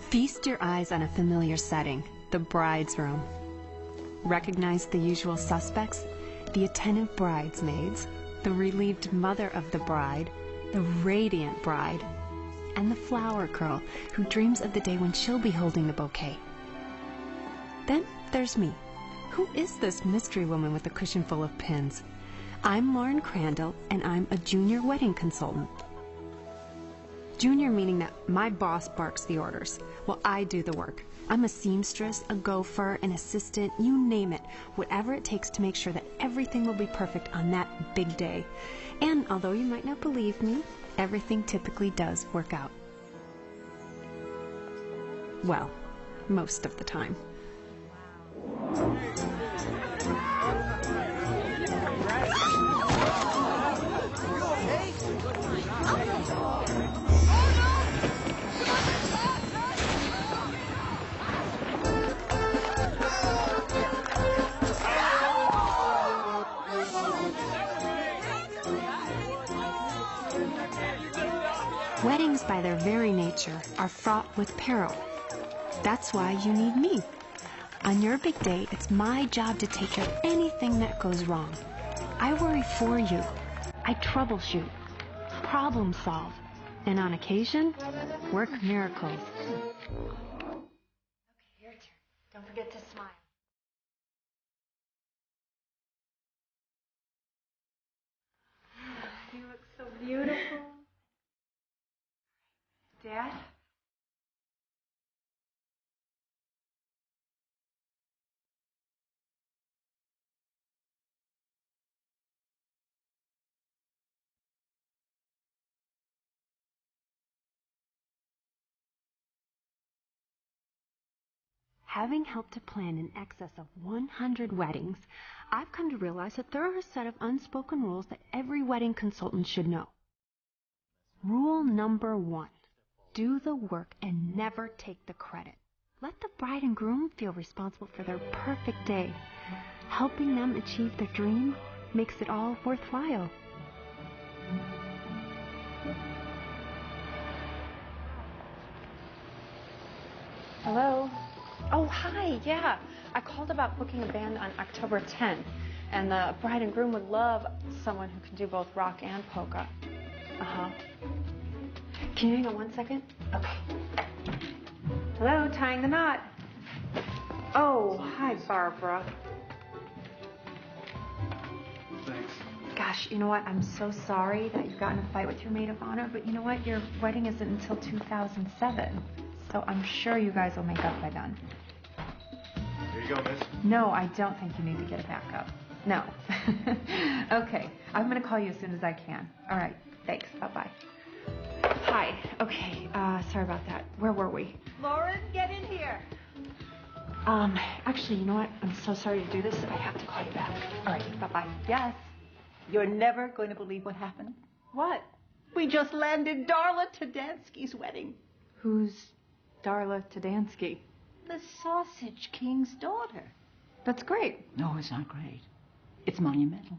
Feast your eyes on a familiar setting, the bride's room. Recognize the usual suspects, the attentive bridesmaids, the relieved mother of the bride, the radiant bride, and the flower girl who dreams of the day when she'll be holding the bouquet. Then there's me. Who is this mystery woman with a cushion full of pins? I'm Lauren Crandall, and I'm a junior wedding consultant. Junior meaning that my boss barks the orders, while I do the work. I'm a seamstress, a gopher, an assistant, you name it, whatever it takes to make sure that everything will be perfect on that big day. And although you might not believe me, everything typically does work out. Well, most of the time. Weddings, by their very nature, are fraught with peril. That's why you need me. On your big day, it's my job to take care of anything that goes wrong. I worry for you. I troubleshoot, problem solve, and on occasion, work miracles. Okay, your turn. Don't forget to smile. You look so beautiful. Dad? Having helped to plan in excess of 100 weddings, I've come to realize that there are a set of unspoken rules that every wedding consultant should know. Rule number 1, do the work and never take the credit. Let the bride and groom feel responsible for their perfect day. Helping them achieve their dream makes it all worthwhile. Hello? Oh, hi, yeah. I called about booking a band on October 10th, and the bride and groom would love someone who can do both rock and polka. Uh-huh. Can you hang on 1 second? Okay. Hello, tying the knot. Oh, hi, Barbara. Thanks. Gosh, you know what? I'm so sorry that you got in a fight with your maid of honor, but you know what? Your wedding isn't until 2007, so I'm sure you guys will make up by then. Here you go, miss. No, I don't think you need to get a backup. No. Okay, I'm going to call you as soon as I can. All right, thanks. Bye-bye. Hi. Okay, sorry about that. Where were we? Lauren, get in here. Actually, you know what? I'm so sorry to do this. I have to call you back. All right, bye-bye. Yes. You're never going to believe what happened. What? We just landed Darla Tadansky's wedding. Who's Darla Tadansky? The Sausage King's daughter. That's great. No, it's not great. It's monumental.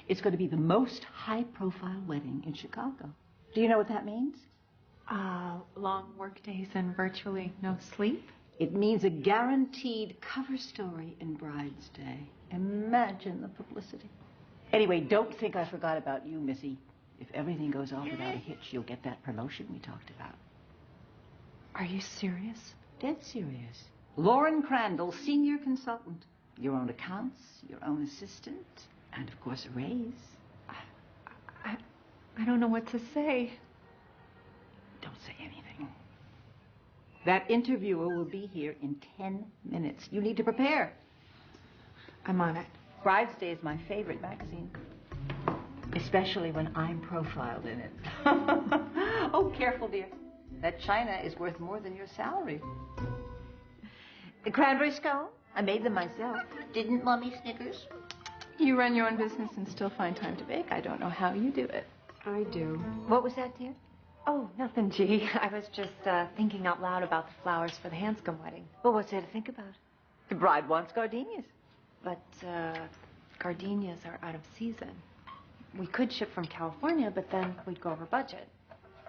It's going to be the most high-profile wedding in Chicago. Do you know what that means? Long work days and virtually no sleep. It means a guaranteed cover story in Bride's Day. Imagine the publicity. Anyway, don't think I forgot about you, Missy. If everything goes off without a hitch, you'll get that promotion we talked about. Are you serious? Dead serious. Lauren Crandall, senior consultant. Your own accounts, your own assistant, and of course a raise. I don't know what to say. Don't say anything. That interviewer will be here in 10 minutes. You need to prepare. I'm on it. Bride's Day is my favorite magazine. Especially when I'm profiled in it. Oh, careful, dear. That china is worth more than your salary. The cranberry scone? I made them myself. Didn't Mommy Snickers? You run your own business and still find time to bake. I don't know how you do it. I do. What was that, dear? Oh, nothing, G. I was just thinking out loud about the flowers for the Hanscom wedding. Well, what's there to think about? The bride wants gardenias. But gardenias are out of season. We could ship from California, but then we'd go over budget.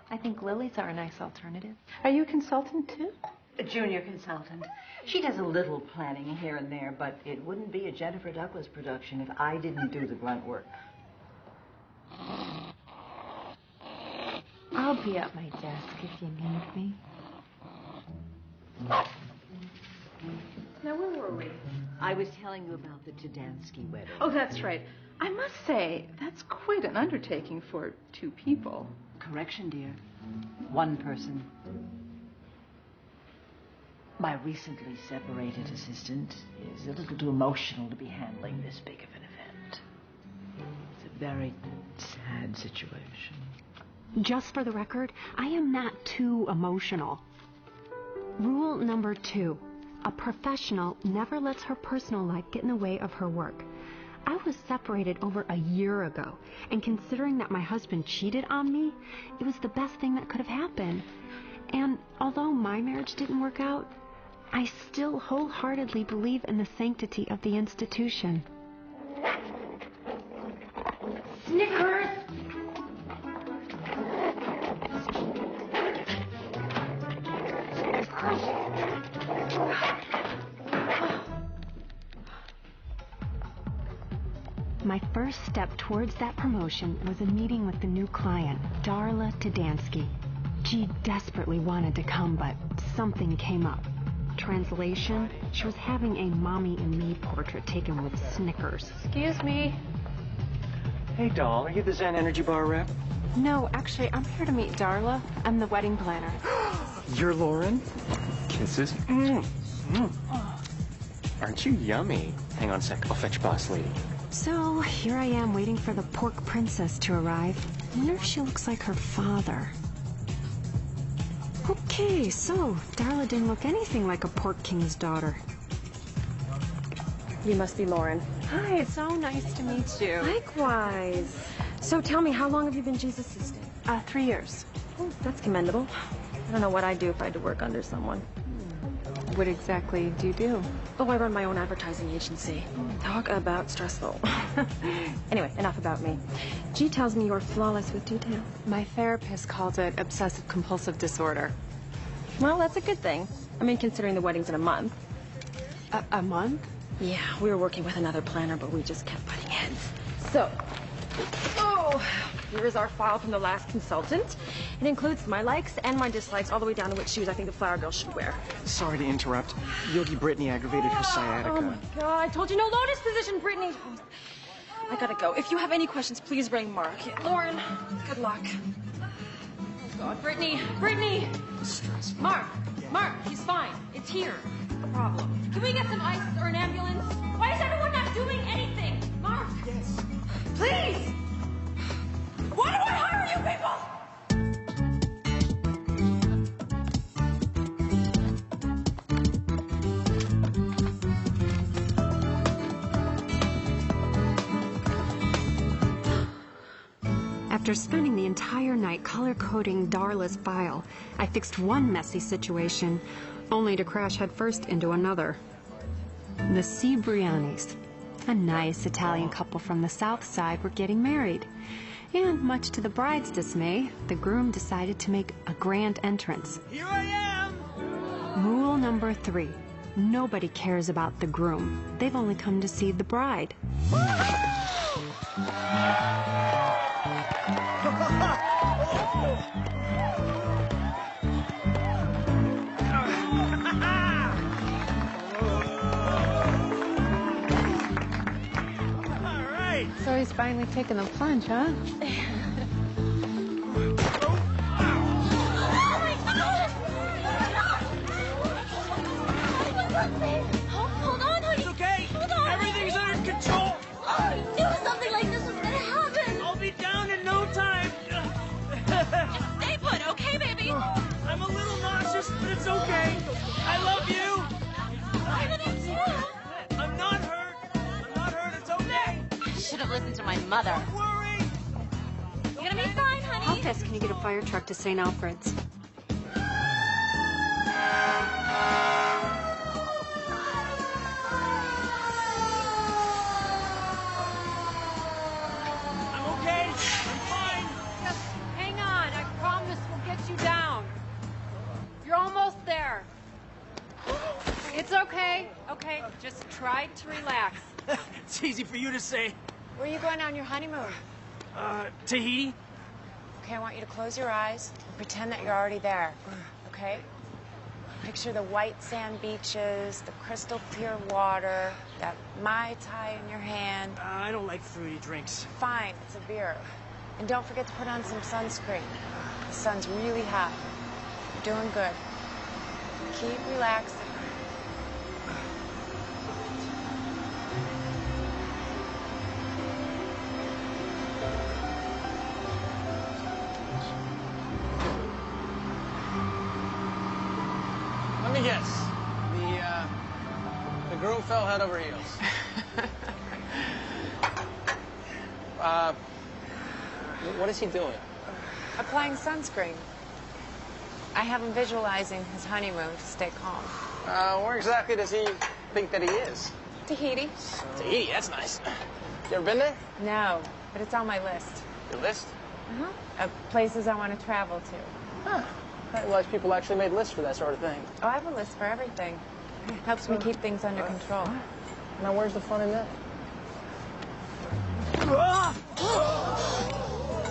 I think lilies are a nice alternative. Are you a consultant too? A junior consultant. She does a little planning here and there, but it wouldn't be a Jennifer Douglas production if I didn't do the grunt work. I'll be at my desk if you need me. Now, where were we? I was telling you about the Tudansky wedding. Oh, that's right. I must say, that's quite an undertaking for 2 people. Correction, dear. 1 person. My recently separated assistant is a little too emotional to be handling this big of an event. It's a very sad situation. Just for the record, I am not too emotional. Rule number 2. A professional never lets her personal life get in the way of her work. I was separated over a year ago, and considering that my husband cheated on me, it was the best thing that could have happened. And although my marriage didn't work out, I still wholeheartedly believe in the sanctity of the institution. Snickers! My first step towards that promotion was a meeting with the new client, Darla Tudansky. She desperately wanted to come, but something came up. Translation, she was having a mommy and me portrait taken with Snickers. Excuse me. Hey, doll, are you the Zen Energy Bar rep? No, actually, I'm here to meet Darla. I'm the wedding planner. You're Lauren? Kisses? Aren't you yummy? Hang on a sec, I'll fetch boss lady. So, here I am waiting for the pork princess to arrive. I wonder if she looks like her father. Okay, so Darla didn't look anything like a pork king's daughter. You must be Lauren. Hi, it's so nice to meet you. Likewise. So tell me, how long have you been Jesus' assistant? 3 years. Oh, that's commendable. I don't know what I'd do if I had to work under someone. What exactly do you do? Oh, I run my own advertising agency. Talk about stressful. Anyway, enough about me. G tells me you're flawless with detail. My therapist called it obsessive-compulsive disorder. Well, that's a good thing. I mean, considering the wedding's in a month. A month? Yeah, we were working with another planner, but we just kept butting heads. So, here's our file from the last consultant. It includes my likes and my dislikes, all the way down to which shoes I think the flower girl should wear. Sorry to interrupt. Yogi Brittany aggravated her sciatica. Oh my God, I told you no lotus position, Brittany. I gotta go. If you have any questions, please ring Mark. Lauren, good luck. Oh God, Brittany. Mark, he's fine. It's here. No problem. Can we get some ice or an ambulance? Why is everyone not doing anything? Mark. Yes. Please. Why do I hire you people? After spending the entire night color-coding Darla's file, I fixed one messy situation, only to crash headfirst into another. The Cibrianis. A nice Italian couple from the South Side were getting married. And much to the bride's dismay, the groom decided to make a grand entrance. Here I am! Rule number 3. Nobody cares about the groom. They've only come to see the bride. So he's finally taking the plunge, huh? Hold on, honey. It's okay. Hold on. Everything's under control. I knew something like this was gonna happen. I'll be down in no time. Stay put, okay, baby? I'm a little nauseous, but it's okay. I love you. I love you too. I'm not hurt. I'm not hurt. It's okay. I should have listened to my mother. Don't worry. You're gonna be fine, honey. How fast can you get a fire truck to St. Alfred's? I'm okay. I'm fine. Just hang on. I promise we'll get you down. You're almost there. It's okay. Okay, just try to relax. It's easy for you to say. Where are you going on your honeymoon? Tahiti? Okay, I want you to close your eyes and pretend that you're already there. Okay? Picture the white sand beaches, the crystal clear water, that Mai Tai in your hand. I don't like fruity drinks. Fine, it's a beer. And don't forget to put on some sunscreen. The sun's really hot. You're doing good. Keep relaxing. Let me guess. The groom fell head over heels. What is he doing? Applying sunscreen. I have him visualizing his honeymoon to stay calm. Where exactly does he think that he is? Tahiti? Tahiti, that's nice. You ever been there? No, but it's on my list. Your list? Of places I want to travel to. Huh. I didn't realize people actually made lists for that sort of thing. Oh, I have a list for everything. Helps me keep things under control. Now, where's the fun in that?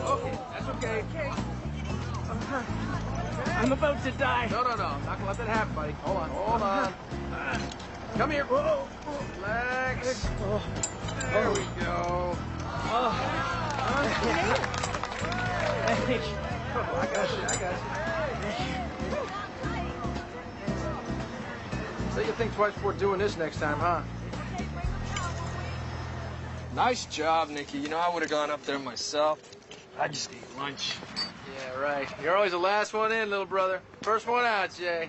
Okay, that's okay. I'm about to die. No. I'm not gonna let that happen, buddy. Hold on. Come here. Relax. There we go. I got you. So you think twice before doing this next time, huh? Nice job, Nikki. You know, I would have gone up there myself. I just ate lunch. Yeah, right. You're always the last one in, little brother. First one out, Jay.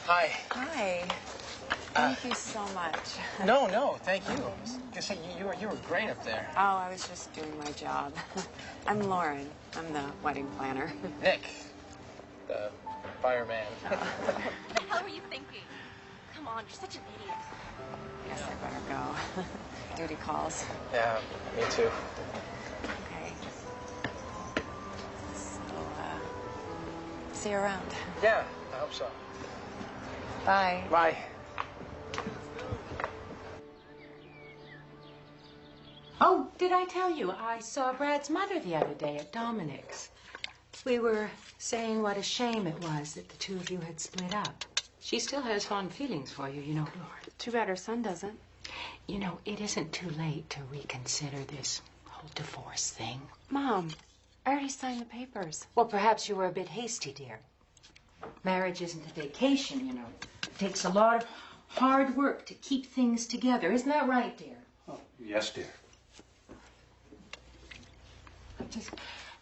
Hi. Hi. Thank you so much. No, thank you. Just say you were great up there. Oh, I was just doing my job. I'm Lauren. I'm the wedding planner. Nick, the fireman. What the hell were you thinking? Come on, you're such an idiot. Guess I better go. Duty calls. Yeah, me too. Okay. So, see you around. Yeah, I hope so. Bye. Bye. Oh, did I tell you? I saw Brad's mother the other day at Dominic's. We were saying what a shame it was that the two of you had split up. She still has fond feelings for you, you know, Lauren. Too bad her son doesn't. You know, it isn't too late to reconsider this whole divorce thing. Mom, I already signed the papers. Well, perhaps you were a bit hasty, dear. Marriage isn't a vacation, you know. It takes a lot of hard work to keep things together. Isn't that right, dear? Oh, yes, dear. I just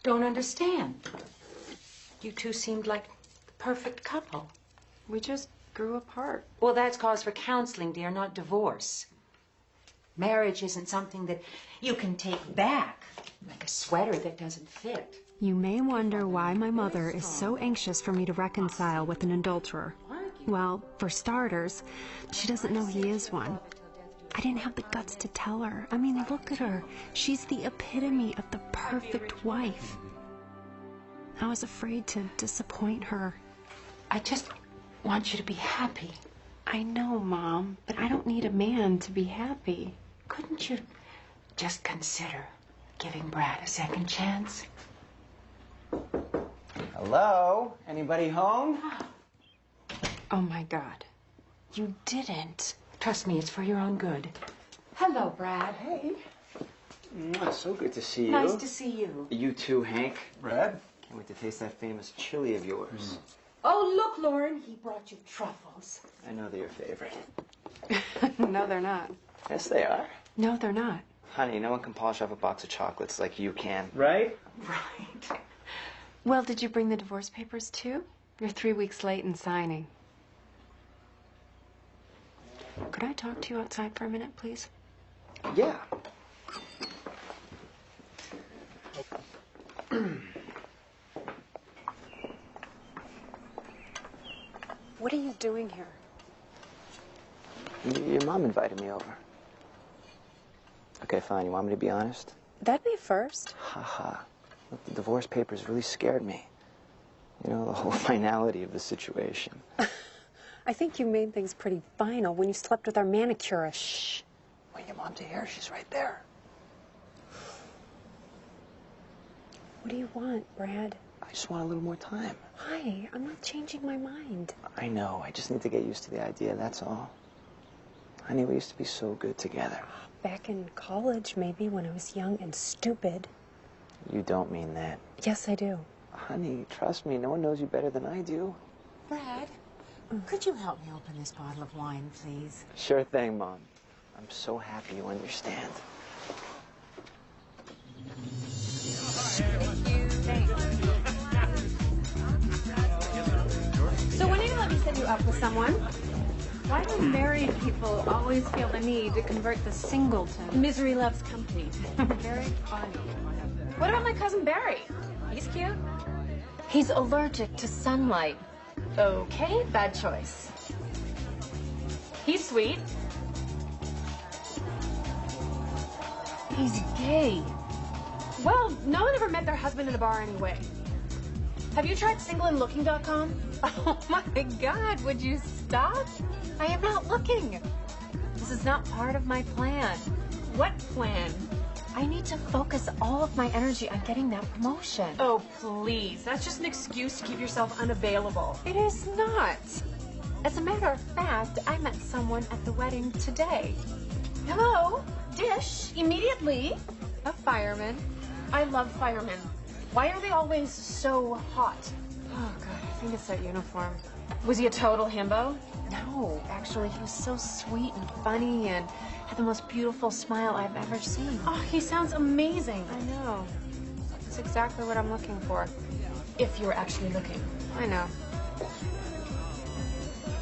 don't understand. You two seemed like the perfect couple. We just grew apart. Well, that's cause for counseling, dear, not divorce. Marriage isn't something that you can take back, like a sweater that doesn't fit. You may wonder why my mother is so anxious for me to reconcile with an adulterer. Well, for starters, she doesn't know he is one. I didn't have the guts to tell her. I mean, look at her. She's the epitome of the perfect wife. I was afraid to disappoint her. I just want you to be happy. I know, Mom, but I don't need a man to be happy. Couldn't you just consider giving Brad a second chance? Hello? Anybody home? Oh, my God. You didn't. Trust me, it's for your own good. Hello, Brad. Hey. So good to see you. Nice to see you. You too, Hank. Brad? Can't wait to taste that famous chili of yours. Oh, look, Lauren, he brought you truffles. I know they're your favorite. No, they're not. Yes, they are. No, they're not. Honey, no one can polish off a box of chocolates like you can. Right? Right. Well, did you bring the divorce papers, too? You're 3 weeks late in signing. Could I talk to you outside for a minute, please? Yeah. What are you doing here? Your mom invited me over. Okay, fine. You want me to be honest? That'd be first. Haha. Look, the divorce papers really scared me. You know, the whole finality of the situation. I think you made things pretty final when you slept with our manicurist. Shh. Want your mom to hear? She's right there. What do you want, Brad? I just want a little more time. Why? I'm not changing my mind. I know. I just need to get used to the idea, that's all. Honey, we used to be so good together. Back in college, maybe, when I was young and stupid. You don't mean that. Yes, I do. Honey, trust me. No one knows you better than I do. Brad, could you help me open this bottle of wine, please? Sure thing, Mom. I'm so happy you understand. So when you let me set you up with someone, why do married people always feel the need to convert the singleton? Misery loves company. Very funny. What about my cousin Barry? He's cute. He's allergic to sunlight. Okay, bad choice. He's sweet. He's gay. Well, no one ever met their husband in a bar anyway. Have you tried singleandlooking.com? Oh my God, would you stop? I am not looking. This is not part of my plan. What plan? I need to focus all of my energy on getting that promotion. Oh, please. That's just an excuse to keep yourself unavailable. It is not. As a matter of fact, I met someone at the wedding today. Hello? Dish, immediately. A fireman. I love firemen. Why are they always so hot? Oh, God, I think it's that uniform. Was he a total himbo? No, actually, he was so sweet and funny and had the most beautiful smile I've ever seen. Oh, he sounds amazing. I know. That's exactly what I'm looking for. If you were actually looking. I know.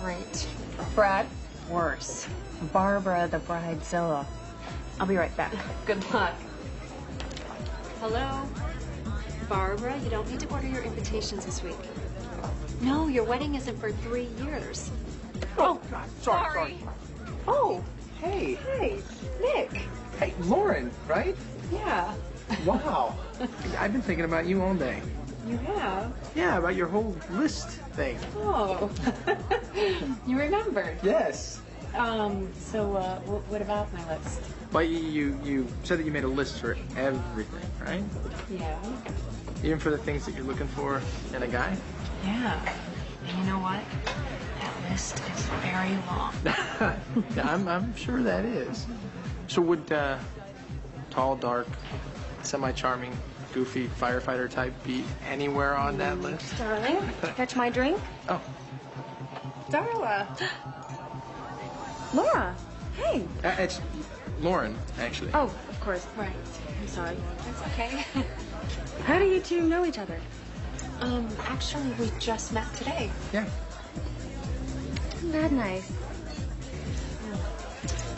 Great. Brad? Worse. Barbara the Bridezilla. I'll be right back. Good luck. Hello? Barbara, you don't need to order your invitations this week. No, your wedding isn't for 3 years. Oh, sorry. Oh, Hey. hey, Nick. Hey, Lauren, right? Yeah. Wow. I've been thinking about you all day. You have? Yeah, about your whole list thing. Oh. You remembered. Yes. What about my list? But you said that you made a list for everything, right? Yeah. Even for the things that you're looking for in a guy? Yeah. And you know what? That list is very long. Yeah, I'm sure that is. So would tall, dark, semi-charming, goofy firefighter type be anywhere on that list? Darling, catch my drink? Oh. Darla. Laura. Hey. It's Lauren, actually. Oh, of course. Right. I'm sorry. That's okay. How do you two know each other? Actually, we just met today. Yeah. Isn't that nice?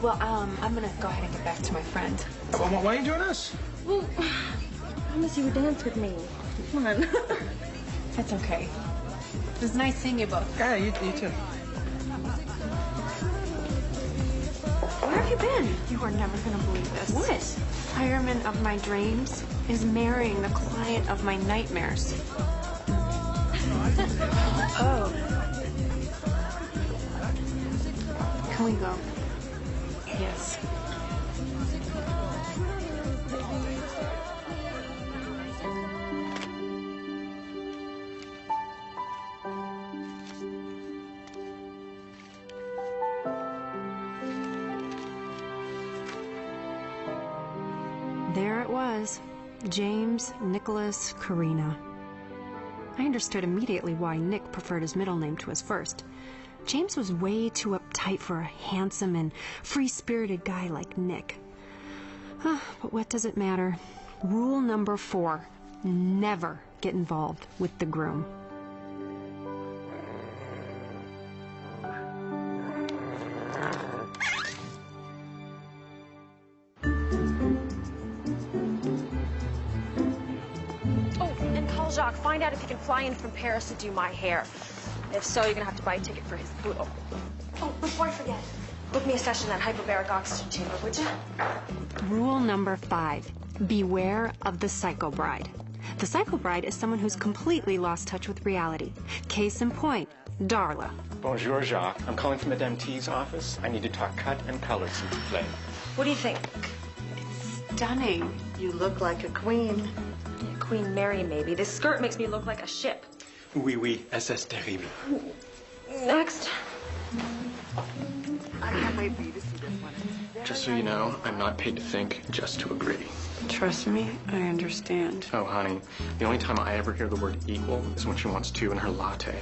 Well, I'm gonna go ahead and get back to my friend. Why are you joining us? Well, I miss you would dance with me. Come on. That's okay. It was nice seeing you both. Yeah, you too. you been? You are never gonna believe this. What? Fireman of my dreams is marrying the client of my nightmares. Oh. Can we go? Yes. There it was. James Nicholas Carina. I understood immediately why Nick preferred his middle name to his first. James was way too uptight for a handsome and free-spirited guy like Nick. But what does it matter? Rule number 4, never get involved with the groom. Jacques, find out if he can fly in from Paris to do my hair. If so, you're gonna have to buy a ticket for his poodle. Oh, before I forget, book me a session at hyperbaric oxygen chamber, would you? Rule number 5, beware of the psycho bride. The psycho bride is someone who's completely lost touch with reality. Case in point, Darla. Bonjour, Jacques. I'm calling from Madame T's office. I need to talk cut and color, s'il vous plaît. What do you think? Stunning. You look like a queen. Queen Mary, maybe. This skirt makes me look like a ship. Oui, oui, SS terrible. Next. I can't wait for you to see this one. Just so you know, I'm not paid to think, just to agree. Trust me, I understand. Oh, honey, the only time I ever hear the word equal is when she wants 2 in her latte.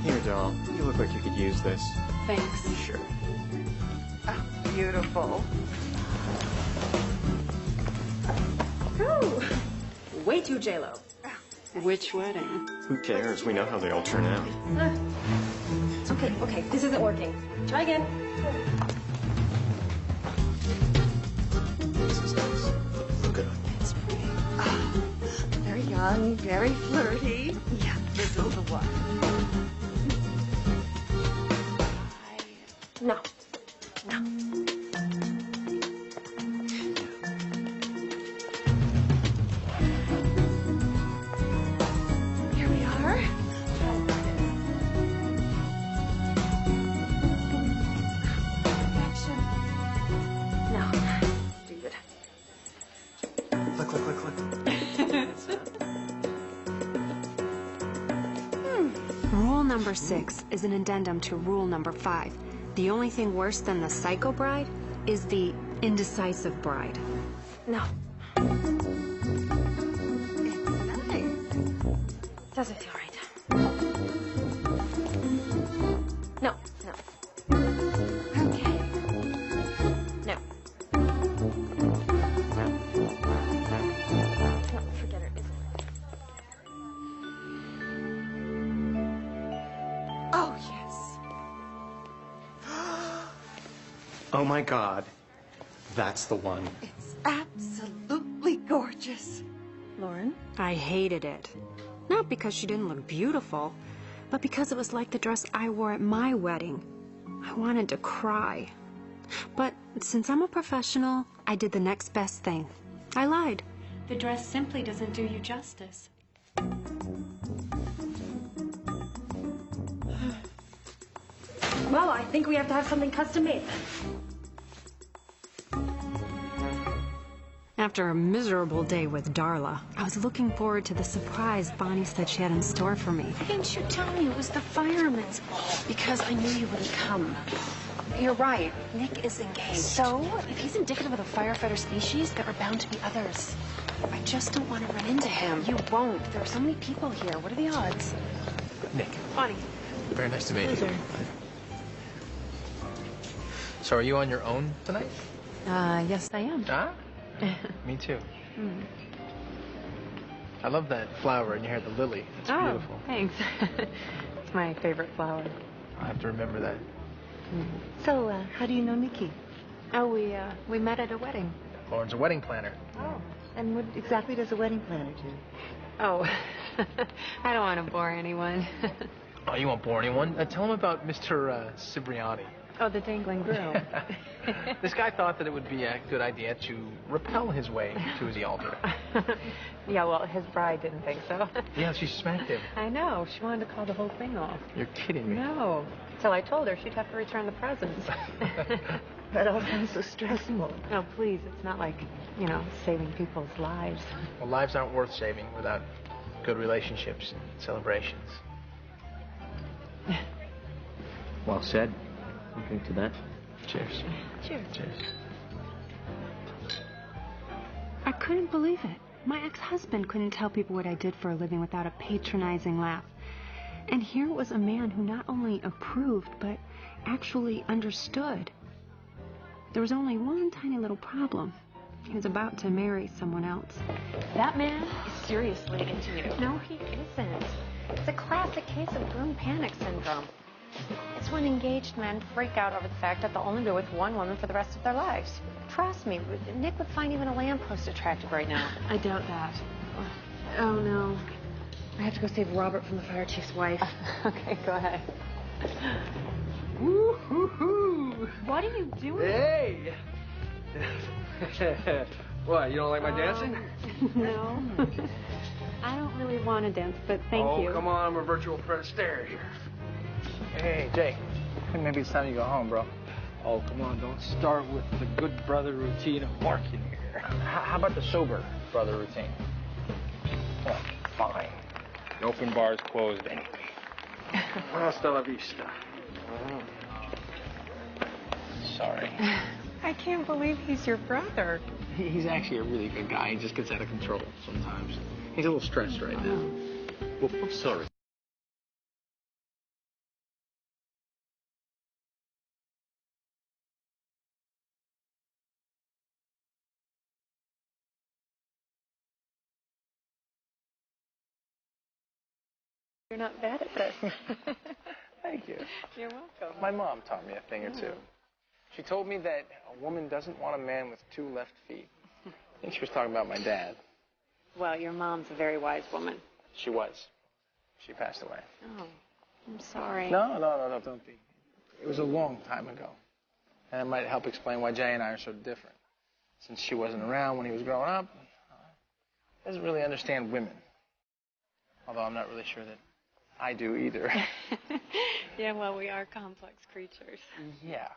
Here, doll. You look like you could use this. Thanks. Sure. Oh, beautiful. Ooh. Way too J-Lo. Which wedding? Who cares? We know how they all turn out. Okay, this isn't working. Try again. This is nice. Look good on you. It's pretty. Very young, very flirty. Yeah, this is the one. No. Here we are. Perfection. No. Stupid. Look. Rule number 6 is an addendum to rule number 5. The only thing worse than the psycho bride is the indecisive bride. No. It's nice. Doesn't feel right. No. Okay. No. No, forget it. Isn't it? Oh, yes. Oh, my God. That's the one. It's absolutely gorgeous. Lauren? I hated it. Not because she didn't look beautiful, but because it was like the dress I wore at my wedding. I wanted to cry. But since I'm a professional, I did the next best thing. I lied. The dress simply doesn't do you justice. Well, I think we have to have something custom made then. After a miserable day with Darla, I was looking forward to the surprise Bonnie said she had in store for me. Why didn't you tell me it was the fireman's ball? Because I knew you wouldn't come. You're right. Nick is engaged. So, if he's indicative of the firefighter species, there are bound to be others. I just don't want to run into him. You won't. There are so many people here. What are the odds? Nick. Bonnie. Very nice to meet you. So are you on your own tonight? Yes, I am. Ah? Me too. I love that flower in your hair, the lily. It's beautiful. Thanks. It's my favorite flower. I'll have to remember that. So, how do you know Nikki? Oh, we met at a wedding. Lauren's a wedding planner. Oh. And what exactly does a wedding planner do? Oh, I don't want to bore anyone. Oh, you won't bore anyone. Tell him about Mr. Cipriani. Oh, the dangling groom. This guy thought that it would be a good idea to repel his way to the altar. Yeah, well, his bride didn't think so. Yeah, she smacked him. I know. She wanted to call the whole thing off. You're kidding me. No. So I told her she'd have to return the presents. That all sounds so stressful. No, please. It's not like, you know, saving people's lives. Well, lives aren't worth saving without good relationships and celebrations. Well said. I'll drink to that. Cheers. Cheers. Cheers. I couldn't believe it. My ex-husband couldn't tell people what I did for a living without a patronizing laugh. And here was a man who not only approved, but actually understood. There was only one tiny little problem. He was about to marry someone else. That man is seriously into you. No, he isn't. It's a classic case of groom panic syndrome. It's when engaged men freak out over the fact that they'll only be with one woman for the rest of their lives. Trust me, Nick would find even a lamppost attractive right now. I doubt that. Oh, no. I have to go save Robert from the fire chief's wife. Okay, go ahead. Woo-hoo-hoo! What are you doing? Hey! What, you don't like my dancing? No. I don't really want to dance, but thank you. Oh, come on, I'm a virtual Fred Astaire here. Hey, Jay. I think maybe it's time you go home, bro. Oh, come on, don't start with the good brother routine of barking here. How about the sober brother routine? Oh, fine. The open bar's closed anyway. Hasta la vista. Sorry. I can't believe he's your brother. He's actually a really good guy. He just gets out of control sometimes. He's a little stressed right now. Well, I'm sorry. You're not bad at this. Thank you. You're welcome. My mom taught me a thing or two. She told me that a woman doesn't want a man with two left feet. I think she was talking about my dad. Well, your mom's a very wise woman. She was. She passed away. Oh, I'm sorry. No, don't be. It was a long time ago. And it might help explain why Jay and I are so different. Since she wasn't around when he was growing up, doesn't really understand women. Although I'm not really sure that I do either. Yeah, well, we are complex creatures. Yeah.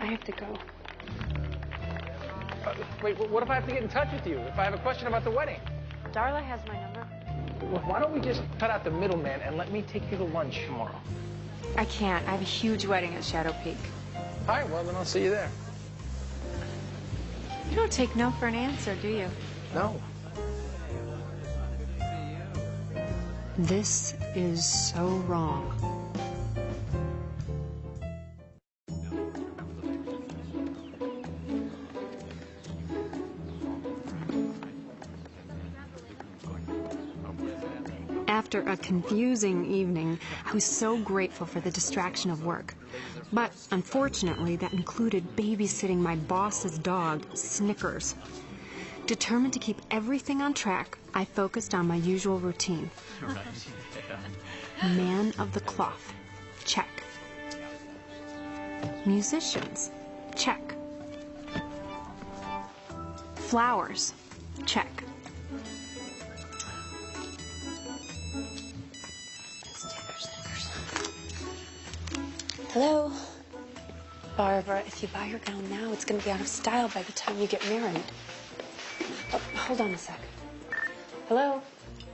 I have to go. Wait, what if I have to get in touch with you? If I have a question about the wedding? Darla has my number. Well, why don't we just cut out the middleman and let me take you to lunch tomorrow? I can't. I have a huge wedding at Shadow Peak. All right, well, then I'll see you there. You don't take no for an answer, do you? No. This is so wrong. After a confusing evening, I was so grateful for the distraction of work. But unfortunately, that included babysitting my boss's dog, Snickers. Determined to keep everything on track, I focused on my usual routine. Man of the cloth. Check. Musicians, check. Flowers, check. Hello? Barbara, if you buy your gown now, it's going to be out of style by the time you get married. Oh, hold on a sec. Hello?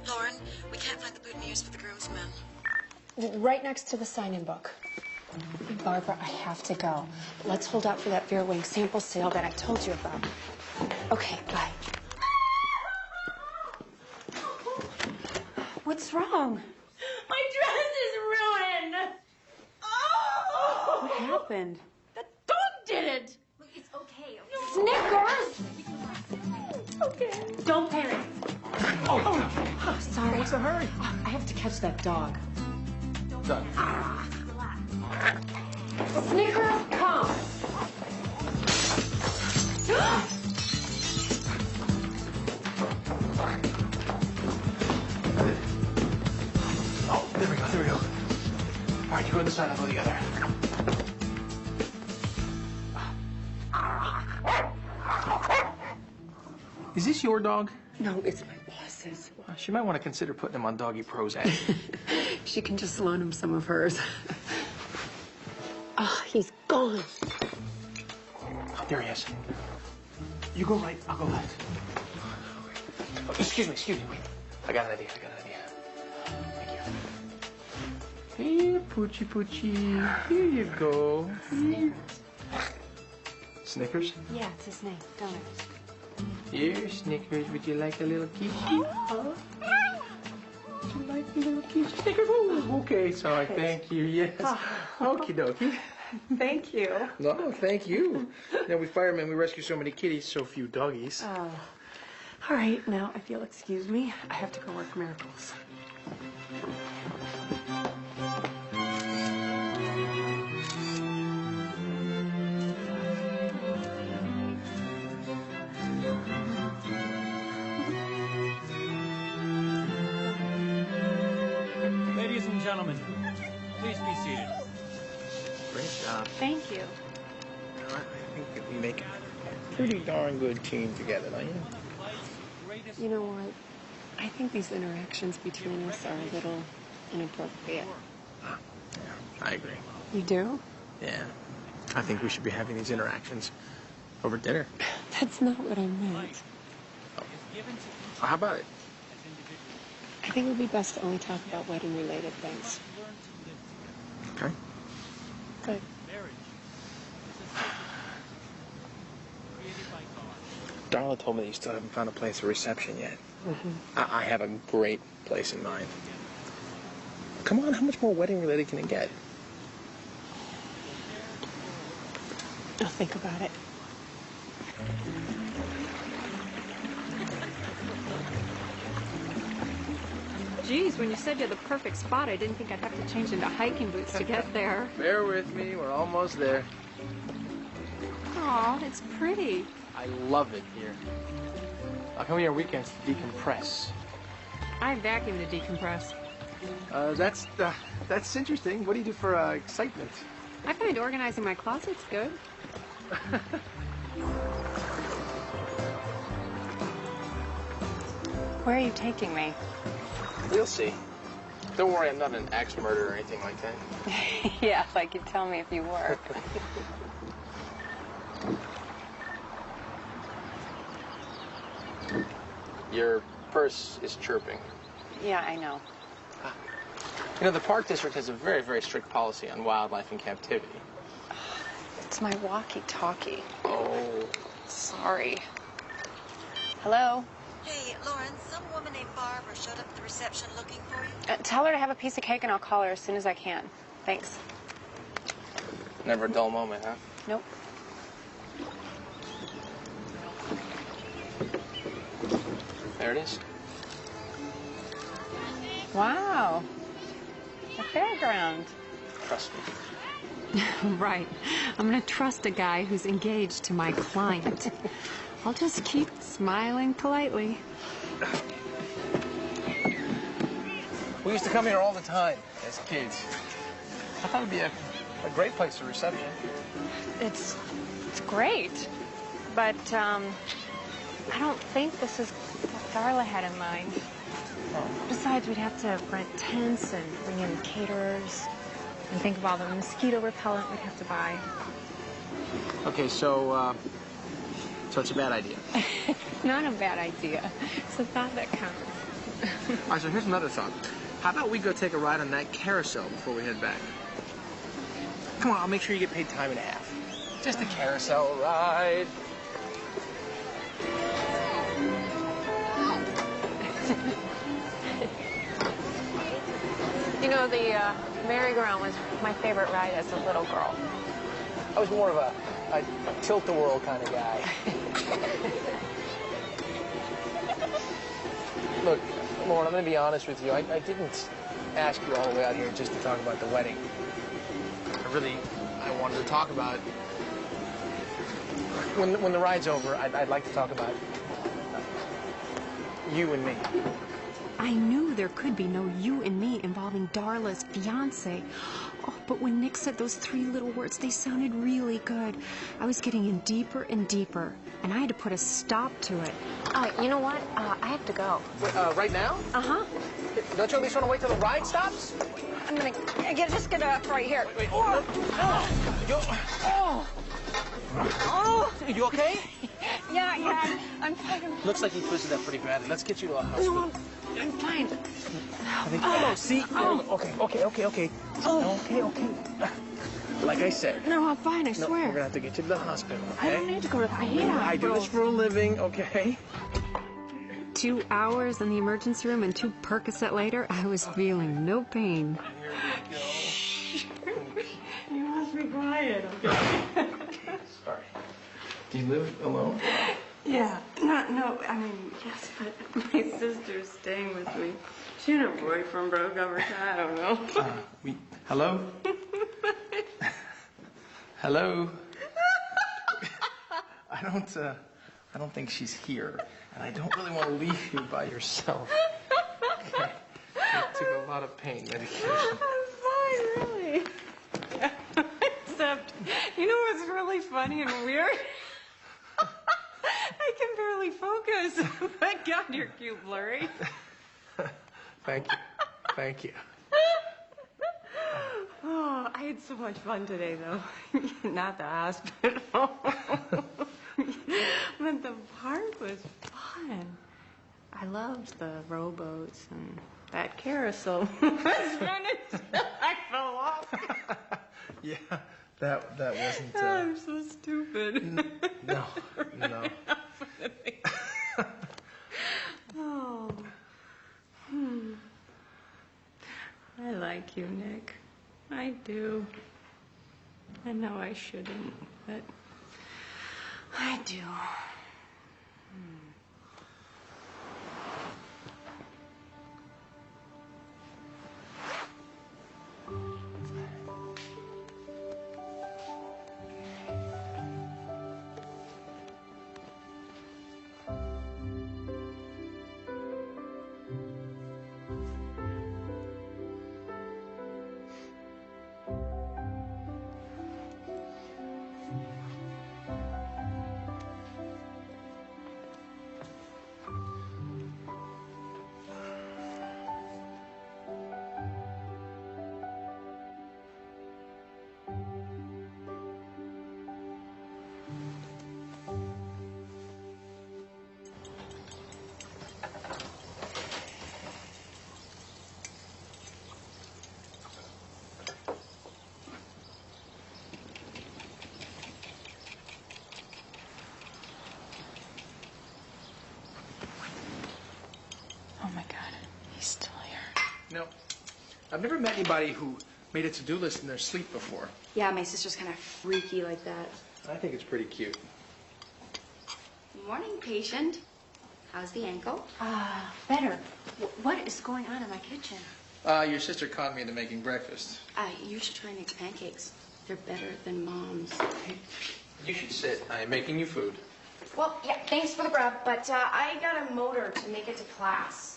Lauren, we can't find the boutonnieres for the groomsmen. Right next to the sign-in book. Barbara, I have to go. Let's hold out for that Vera Wing sample sale that I told you about. Okay, bye. What's wrong? My dress is ruined. Oh! What happened? That dog did it. Look, it's okay. Snickers. Okay. Don't panic. Oh, Sorry. what's the hurry? I have to catch that dog. Done. Snickers, come. Oh, there we go, there we go. All right, you go this side, I'll go the other. Is this your dog? No, it's my boss's. She might want to consider putting him on Doggy Prozac. She can just loan him some of hers. Ah, he's gone. Oh, there he is. You go right, I'll go left. Oh, excuse me, wait. I got an idea. Thank you. Here, Poochie. Here you go. Snickers? Yeah, it's his name. Donuts. Here, Snickers, would you like a little kissy? Huh? Would you like a little kiss? Snickers? Oh, okay, sorry, thank you, yes. Okie dokie. Thank you. No, thank you. Now, we firemen, we rescue so many kitties, so few doggies. Oh. All right, now, if you'll excuse me, I have to go work miracles. Ladies and gentlemen, please be seated. Great job. Thank you. You know, I think that we make a pretty darn good team together, don't you? You know what? I think these interactions between us are a little inappropriate. Yeah, I agree. You do? Yeah. I think we should be having these interactions over dinner. That's not what I meant. Oh. How about it? I think it would be best to only talk about wedding-related things. Okay. Good. Darla told me that you still haven't found a place for reception yet. Mm-hmm. I have a great place in mind. Come on, how much more wedding-related can it get? I'll think about it. Geez, when you said you had the perfect spot, I didn't think I'd have to change into hiking boots to get there. Bear with me, we're almost there. Aw, it's pretty. I love it here. I come here weekends to decompress. I vacuum to decompress. That's interesting. What do you do for excitement? I find organizing my closets good. Where are you taking me? We'll see. Don't worry, I'm not an axe murderer or anything like that. Yeah, like you'd tell me if you were. Your purse is chirping. Yeah, I know. You know, the Park District has a very, very strict policy on wildlife in captivity. It's my walkie-talkie. Oh. Sorry. Hello? Hey, Lauren, some woman named Barbara showed up at the reception looking for you. Tell her to have a piece of cake and I'll call her as soon as I can. Thanks. Never a dull moment, huh? Nope. There it is. Wow. A fairground. Trust me. Right. I'm going to trust a guy who's engaged to my client. I'll just keep smiling politely. We used to come here all the time as kids. I thought it'd be a A great place for reception. It's great, but I don't think this is what Darla had in mind. Besides, we'd have to rent tents and bring in caterers and think of all the mosquito repellent we'd have to buy. Okay, so it's a bad idea. Not a bad idea. It's the thought that counts. All right, so here's another thought. How about we go take a ride on that carousel before we head back? Come on, I'll make sure you get paid time and a half. Just a carousel ride. You know, the merry-go-round was my favorite ride as a little girl. I was more of a tilt-the-world kind of guy. Look, Lauren, I'm going to be honest with you. I didn't ask you all the way out here just to talk about the wedding. I wanted to talk about... When the ride's over, I'd like to talk about you and me. I knew there could be no you and me involving Darla's fiancé. Oh, but when Nick said those 3 little words, they sounded really good. I was getting in deeper and deeper, and I had to put a stop to it. You know what? I have to go. Wait, right now? Uh-huh. Don't you at least want to wait till the ride stops? I'm gonna just get up right here. Wait. Oh. You okay? Yeah. I'm fine. Looks like he twisted that pretty badly. Let's get you to a hospital. No, I'm fine. See? Okay. Okay. Like I said. No, I'm fine, I swear. We're gonna have to get you to the hospital, okay? I don't need to go to the hospital. I do this for a living, okay? 2 hours in the emergency room and 2 Percocet later, I was feeling no pain. You must be quiet, okay? Sorry. Do you live alone? Yeah. No, I mean, yes, but my sister's staying with me. She and her boyfriend broke up or something, I don't know. Hello? Hello? I don't think she's here, and I don't really want to leave you by yourself. Okay. I took a lot of pain medication. I'm fine, really. Except, you know what's really funny and weird? I can barely focus. My God, you're cute, blurry. Thank you. Oh, I had so much fun today, though. Not the hospital. But the park was fun. I loved the rowboats and that carousel was fun until I fell off. Yeah, that wasn't... I'm so stupid. No. Oh. I like you, Nick. I do. I know I shouldn't, but I do. Oh my God, he's still here. No, I've never met anybody who made a to-do list in their sleep before. Yeah, my sister's kind of freaky like that. I think it's pretty cute. Morning, patient. How's the ankle? Better. What is going on in my kitchen? Your sister caught me into making breakfast. You should try Nick's pancakes. They're better than Mom's. You should sit. I am making you food. Well, yeah, thanks for the grub, but I got a motor to make it to class.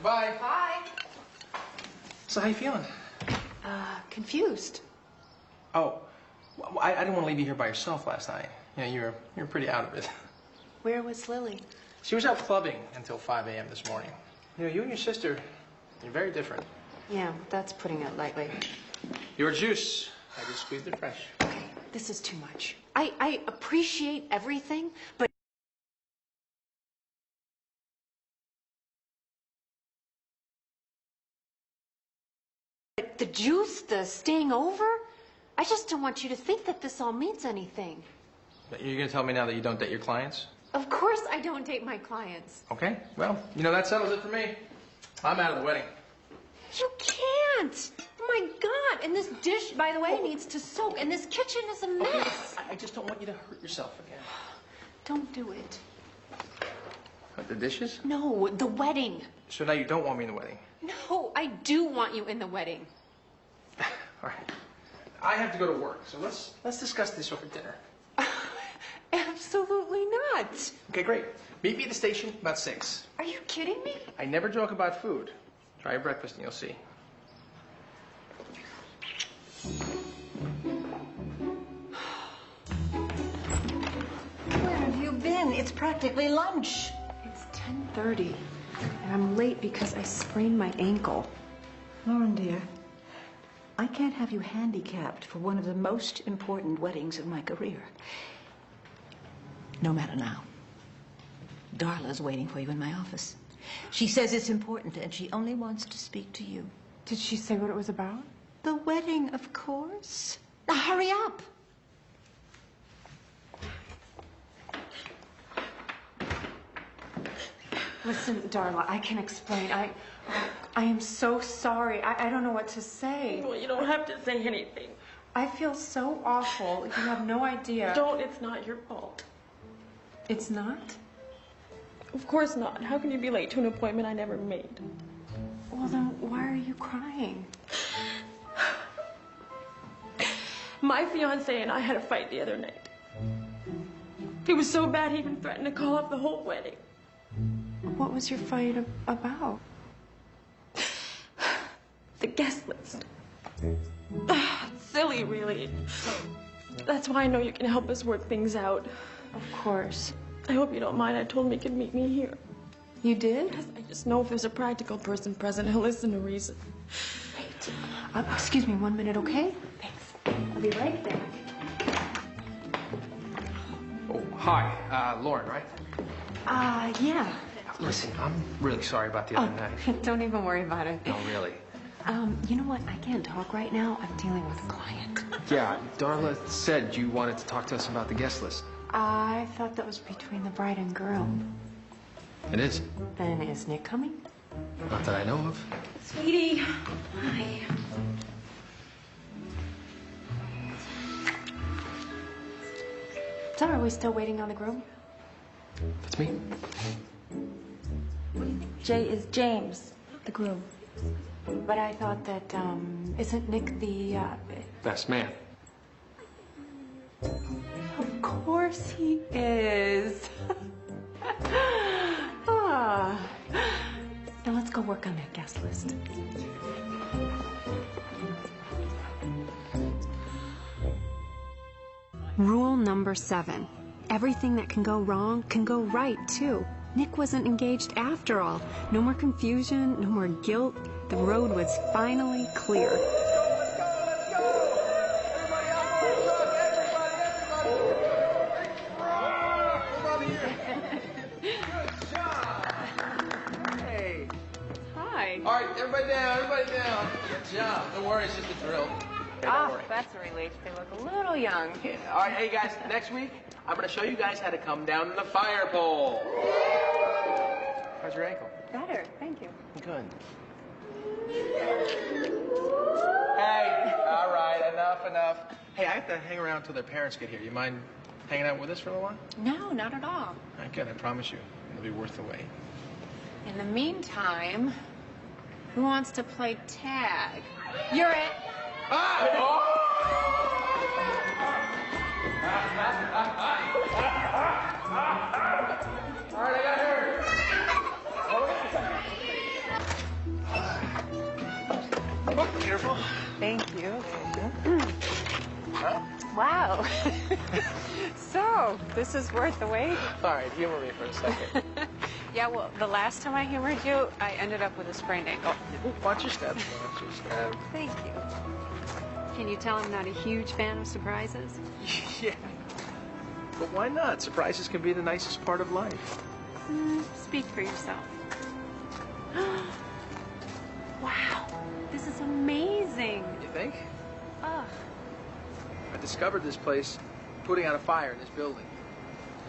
Bye. Bye. So how you feeling? Confused. Oh, well, I didn't want to leave you here by yourself last night. Yeah, you were pretty out of it. Where was Lily? She was out clubbing until 5 a.m. this morning. You know, you and your sister, you're very different. Yeah, that's putting it lightly. Your juice, I just squeezed it fresh. Okay, this is too much. I appreciate everything, but the juice, the staying over, I just don't want you to think that this all means anything. But you're going to tell me now that you don't date your clients? Of course I don't date my clients. Okay, well, you know, that settles it for me. I'm out of the wedding. You can't. Oh my God. And this dish, by the way, needs to soak. And this kitchen is a mess. Okay, I just don't want you to hurt yourself again. Don't do it. What, the dishes? No, the wedding. So now you don't want me in the wedding? No, I do want you in the wedding. All right. I have to go to work, so let's discuss this over dinner. Absolutely not. Okay, great. Meet me at the station about 6. Are you kidding me? I never joke about food. Try your breakfast and you'll see. Where have you been? It's practically lunch. It's 10:30, and I'm late because I sprained my ankle. Lauren, dear, I can't have you handicapped for one of the most important weddings of my career. No matter now. Darla's waiting for you in my office. She says it's important and she only wants to speak to you. Did she say what it was about? The wedding, of course. Now hurry up. Listen, Darla, I can explain. I am so sorry. I don't know what to say. Well, you don't have to say anything. I feel so awful. You have no idea. Don't. It's not your fault. It's not? Of course not. How can you be late to an appointment I never made? Well, then why are you crying? My fiancé and I had a fight the other night. It was so bad he even threatened to call off the whole wedding. What was your fight about? The guest list. Silly, really. That's why I know you can help us work things out. Of course. I hope you don't mind. I told him he could meet me here. You did? Yes, I just know if there's a practical person present, he'll listen to reason. Wait. Excuse me 1 minute, okay? Thanks. I'll be right back. Oh, hi. Lauren, right? Yeah. Listen, I'm really sorry about the other night. Don't even worry about it. No, really. You know what? I can't talk right now. I'm dealing with a client. Yeah, Darla said you wanted to talk to us about the guest list. I thought that was between the bride and groom. It is. Then is Nick coming? Not that I know of. Sweetie. Hi. So are we still waiting on the groom? That's me. Jay is James, the groom. But I thought that, isn't Nick the, Best man. Of course he is. Now let's go work on that guest list. Rule number 7. Everything that can go wrong can go right, too. Nick wasn't engaged after all. No more confusion, no more guilt. The road was finally clear. Hey. Hi. All right, everybody down, everybody down. Good job. Don't worry, it's just a drill. Okay, don't worry. That's a relief. They look a little young. Yeah. All right, hey guys, next week, I'm going to show you guys how to come down the fire pole. How's your ankle? Better, thank you. Good. Hey, all right, enough. Hey, I have to hang around till their parents get here. You mind hanging out with us for a little while? No, not at all. All right, good, I promise you. It'll be worth the wait. In the meantime, who wants to play tag? You're it. All right, I got her. Oh, careful. Thank you. Wow. So, this is worth the wait? All right, humor me for a second. Yeah, well, the last time I humored you, I ended up with a sprained ankle. Watch your steps. Watch your steps. Thank you. Can you tell I'm not a huge fan of surprises? Yeah. But why not? Surprises can be the nicest part of life. Speak for yourself. Wow, this is amazing. You think? Ugh. I discovered this place putting out a fire in this building.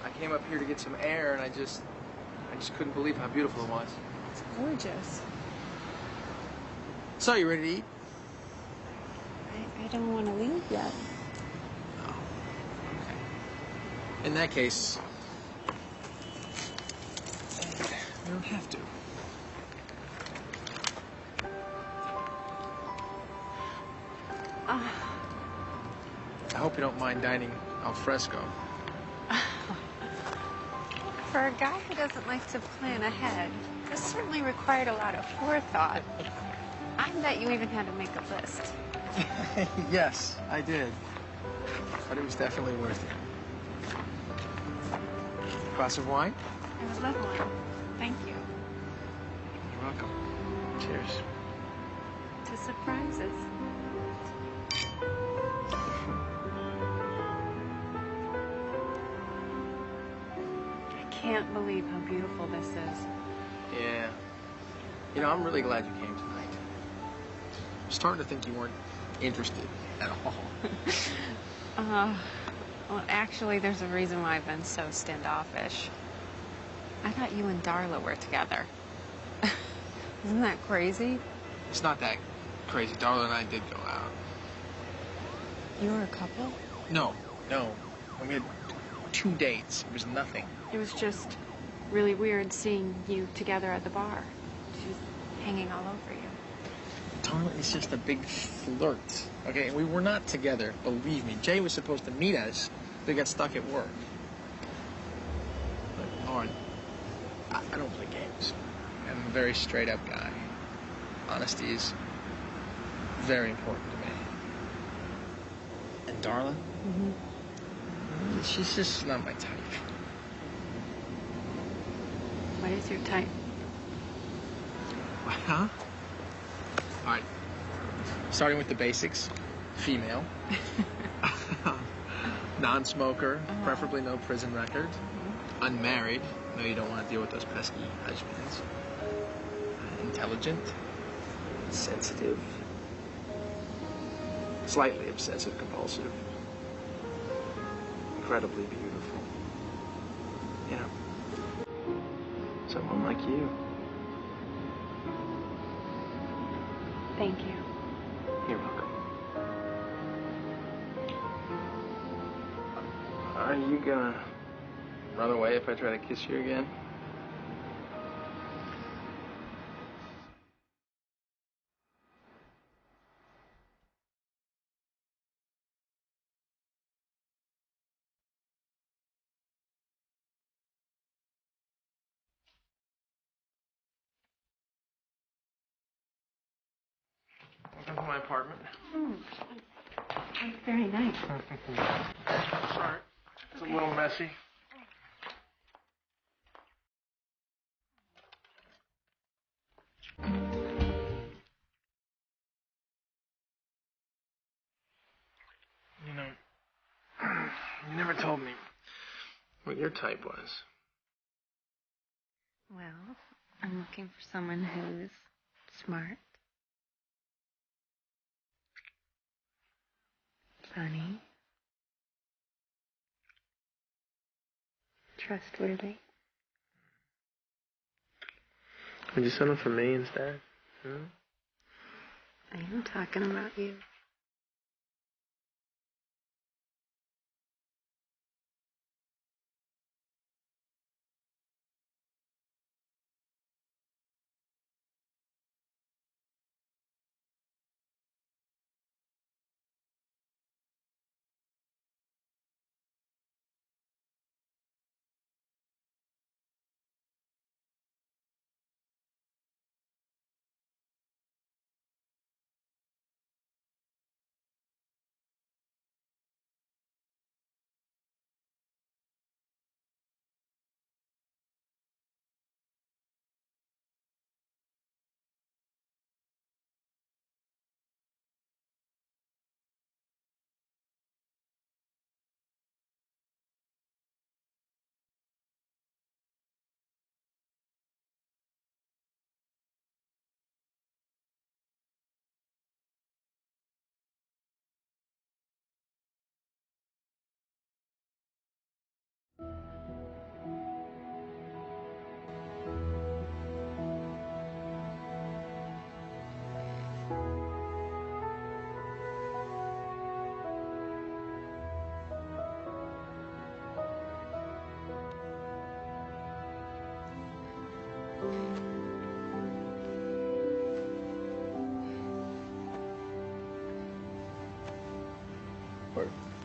I came up here to get some air, and I just couldn't believe how beautiful it was. It's gorgeous. So, you ready to eat? I don't want to leave yet. Oh, okay. In that case, we don't have to. I hope you don't mind dining al fresco. For a guy who doesn't like to plan ahead, this certainly required a lot of forethought. I bet you even had to make a list. Yes, I did. But it was definitely worth it. Glass of wine? I would love one. Thank you. You're welcome. Cheers. To surprises. I can't believe how beautiful this is. Yeah. You know, I'm really glad you came tonight. I'm starting to think you weren't interested at all. Well, actually, there's a reason why I've been so standoffish. I thought you and Darla were together. Isn't that crazy? It's not that crazy. Darla and I did go out. You were a couple? No. We had 2 dates. It was nothing. It was just really weird seeing you together at the bar. She was hanging all over you. Darla is just a big flirt. Okay, we were not together, believe me. Jay was supposed to meet us, but he got stuck at work. Look, Lauren, I don't play games. I'm a very straight up guy. Honesty is very important to me. And Darla? She's just not my type. What is your type? Huh? All right. Starting with the basics. Female. Non-smoker, preferably no prison record. Unmarried. No, you don't want to deal with those pesky husbands. Intelligent. Sensitive. Slightly obsessive compulsive. Incredibly beautiful. You know, someone like you. Thank you. You're welcome. Are you gonna run away if I try to kiss you again? Welcome to my apartment. That's very nice. Sorry. It's a little messy. You know, you never told me what your type was. Well, I'm looking for someone who's smart, funny, trustworthy. Would you settle for me instead? I am talking about you.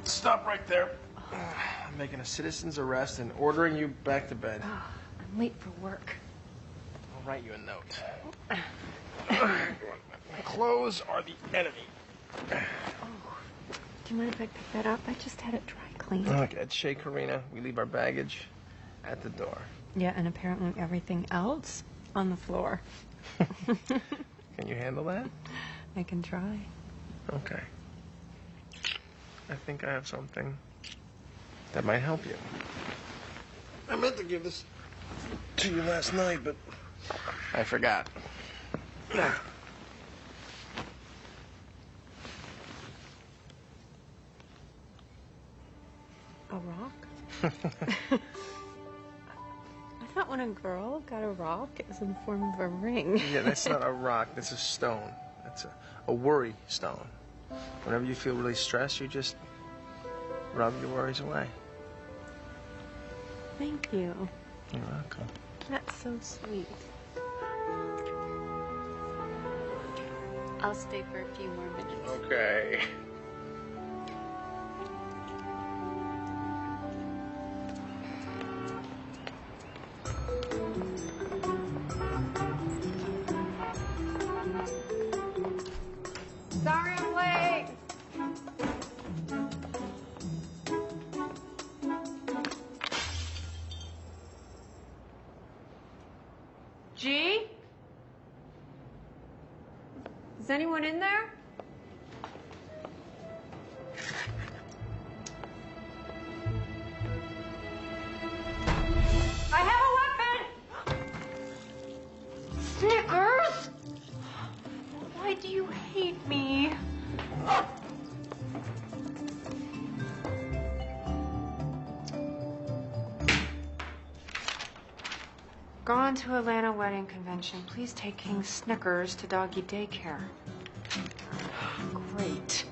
Stop right there. I'm making a citizen's arrest and ordering you back to bed. Oh, I'm late for work. I'll write you a note. Clothes are the enemy. Oh, do you mind if I pick that up? I just had it dry cleaned. Look, at Chez Carina, we leave our baggage at the door. Yeah, and apparently everything else on the floor. Can you handle that? I can try. Okay. I think I have something that might help you. I meant to give this to you last night, but I forgot. A rock? I thought when a girl got a rock, it was in the form of a ring. Yeah, that's not a rock. That's a stone. That's a worry stone. Whenever you feel really stressed, you just rub your worries away. Thank you. You're welcome. That's so sweet. I'll stay for a few more minutes. Okay. Sorry I'm late. G? Is anyone in there? I have a weapon! Snickers? Why do you hate me? Gone to Atlanta wedding convention. Please take King Snickers to doggy daycare. Great.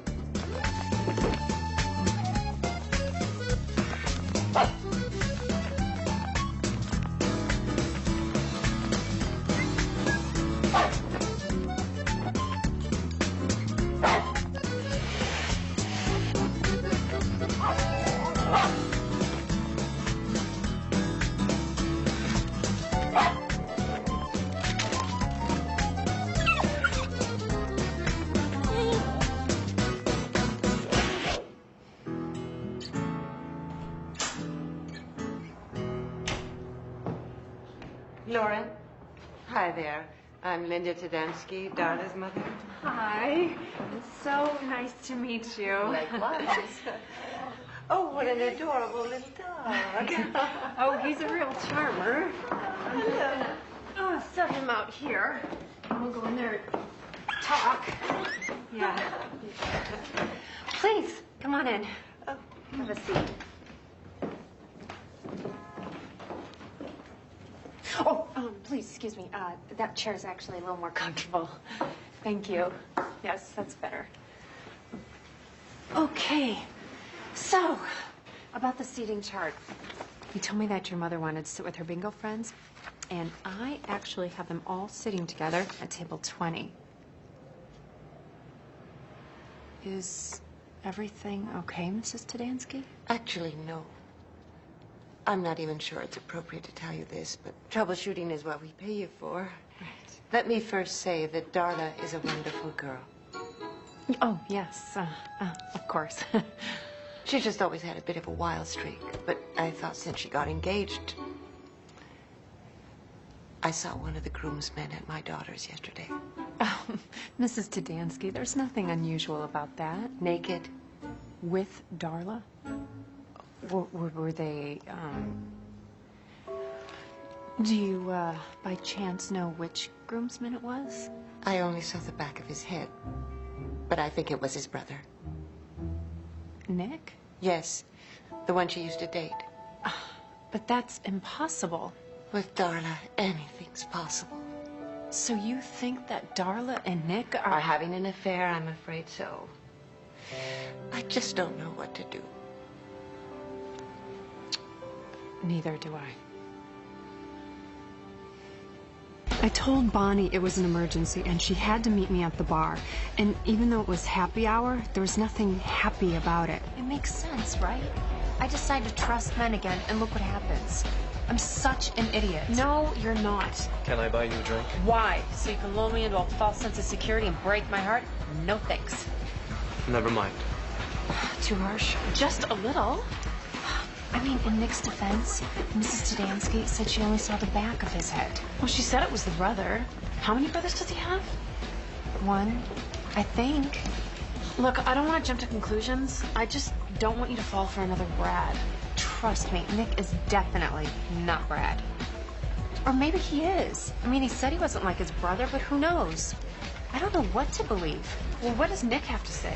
Lauren. Hi there. I'm Linda Tadansky, Darla's mother. Hi. It's so nice to meet you. Likewise. Oh, what an adorable little dog. Oh, he's a real charmer. I'm just gonna set him out here. And we'll go in there and talk. Yeah. Please, come on in. Have a seat. Oh, please, excuse me. That chair's actually a little more comfortable. Thank you. Yes, that's better. Okay. So, about the seating chart. You told me that your mother wanted to sit with her bingo friends, and I actually have them all sitting together at table 20. Is everything okay, Mrs. Tadansky? Actually, no. I'm not even sure it's appropriate to tell you this, but troubleshooting is what we pay you for. Right. Let me first say that Darla is a wonderful girl. Oh, yes. Of course. She's just always had a bit of a wild streak, but I thought since she got engaged... I saw one of the groomsmen at my daughter's yesterday. Oh, Mrs. Tadansky, there's nothing unusual about that. Naked. With Darla? Were they, Do you, by chance know which groomsman it was? I only saw the back of his head, but I think it was his brother. Nick? Yes, the one she used to date. But that's impossible. With Darla, anything's possible. So you think that Darla and Nick are having an affair? I'm afraid so. I just don't know what to do. Neither do I. I told Bonnie it was an emergency and she had to meet me at the bar. And even though it was happy hour, there was nothing happy about it. It makes sense, right? I decide to trust men again, and look what happens. I'm such an idiot. No, you're not. Can I buy you a drink? Why? So you can lull me into a false sense of security and break my heart? No thanks. Never mind. Too harsh? Just a little. I mean, in Nick's defense, Mrs. Tadansky said she only saw the back of his head. Well, she said it was the brother. How many brothers does he have? One, I think. Look, I don't want to jump to conclusions. I just don't want you to fall for another Brad. Trust me, Nick is definitely not Brad. Or maybe he is. I mean, he said he wasn't like his brother, but who knows? I don't know what to believe. Well, what does Nick have to say?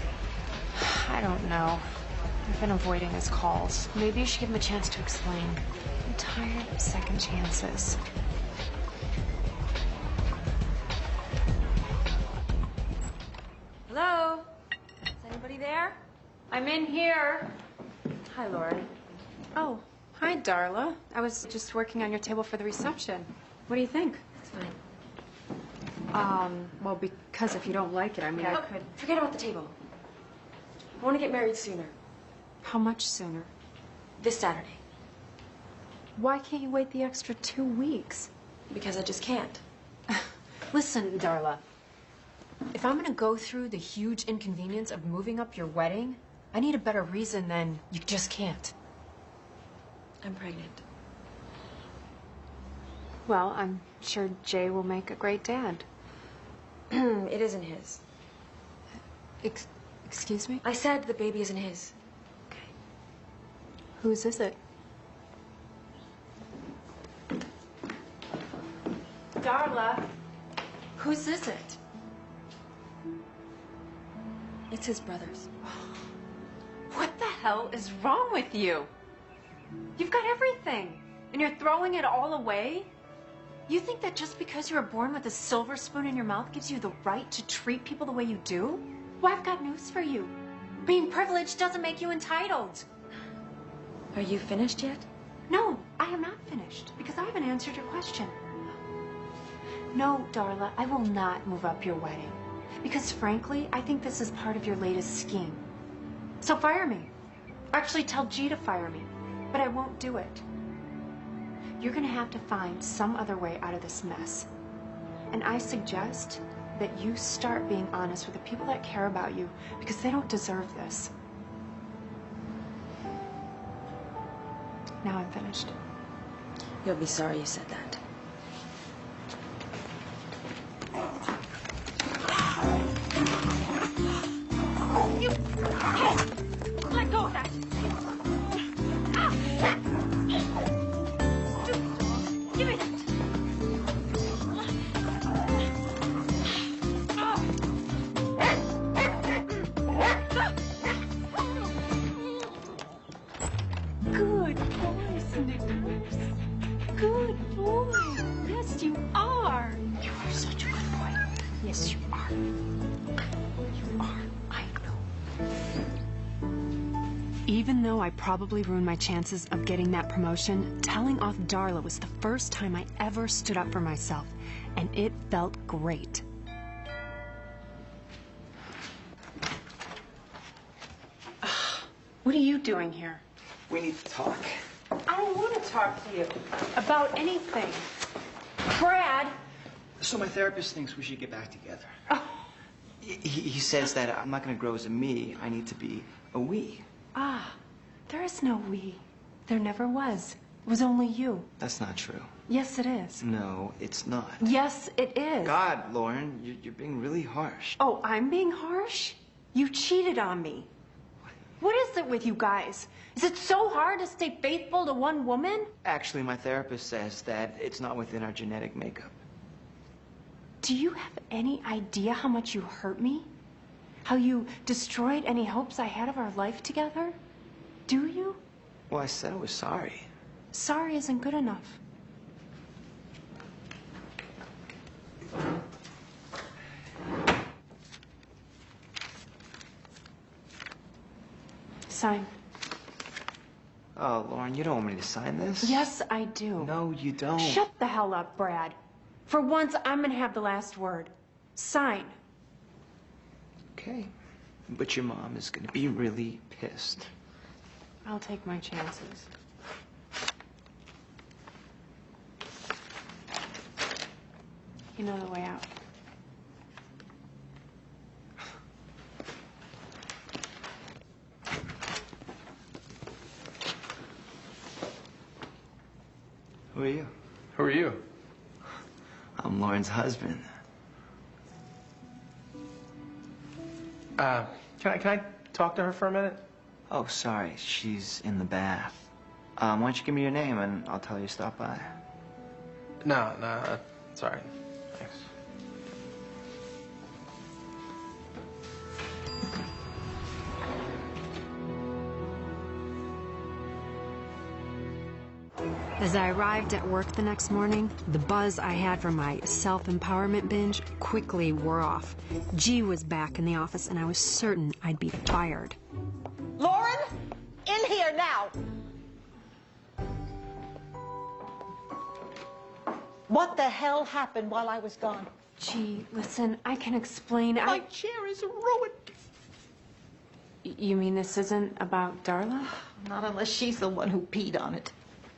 I don't know. I've been avoiding his calls. Maybe you should give him a chance to explain. I'm tired of second chances. Hello? Is anybody there? I'm in here. Hi, Lori. Oh, hi, Darla. I was just working on your table for the reception. What do you think? It's fine. Well, because if you don't like it, I mean, I could... Forget about the table. I want to get married sooner. How much sooner? This Saturday. Why can't you wait the extra 2 weeks? Because I just can't. Listen, Darla. If I'm gonna go through the huge inconvenience of moving up your wedding, I need a better reason than you just can't. I'm pregnant. Well, I'm sure Jay will make a great dad. It isn't his. Excuse me? I said the baby isn't his. Whose is it? Darla, whose is it? It's his brother's. What the hell is wrong with you? You've got everything, and you're throwing it all away? You think that just because you were born with a silver spoon in your mouth gives you the right to treat people the way you do? Well, I've got news for you. Being privileged doesn't make you entitled. Are you finished yet? No, I am not finished, because I haven't answered your question. No, Darla, I will not move up your wedding. Because frankly, I think this is part of your latest scheme. So fire me. Actually, tell G to fire me. But I won't do it. You're gonna have to find some other way out of this mess. And I suggest that you start being honest with the people that care about you, because they don't deserve this. Now I'm finished. You'll be sorry you said that. You... Let go of that! Give me that! Good boy, Snickers. Good boy. Yes, you are. You are such a good boy. Yes, you are. You are. I know. Even though I probably ruined my chances of getting that promotion, telling off Darla was the first time I ever stood up for myself, and it felt great. What are you doing here? We need to talk. I don't want to talk to you about anything. Brad! So my therapist thinks we should get back together. Oh. He says that I'm not going to grow as a me. I need to be a we. Ah, there is no we. There never was. It was only you. That's not true. Yes, it is. No, it's not. Yes, it is. God, Lauren, you're being really harsh. Oh, I'm being harsh? You cheated on me. What is it with you guys? Is it so hard to stay faithful to one woman? Actually, my therapist says that it's not within our genetic makeup. Do you have any idea how much you hurt me? How you destroyed any hopes I had of our life together? Do you? Well, I said I was sorry. Sorry isn't good enough. Sign. Oh, Lauren, you don't want me to sign this? Yes, I do. No, you don't. Shut the hell up, Brad. For once, I'm gonna have the last word. Sign. Okay. But your mom is gonna be really pissed. I'll take my chances. You know the way out. Who are you? Who are you? I'm Lauren's husband. Can I talk to her for a minute? Oh, sorry. She's in the bath. Why don't you give me your name and I'll tell you to stop by. No, sorry. Thanks. As I arrived at work the next morning, the buzz I had from my self-empowerment binge quickly wore off. G was back in the office, and I was certain I'd be fired. Lauren, in here now. What the hell happened while I was gone? G, listen, I can explain. My chair is ruined. You mean this isn't about Darla? Not unless she's the one who peed on it.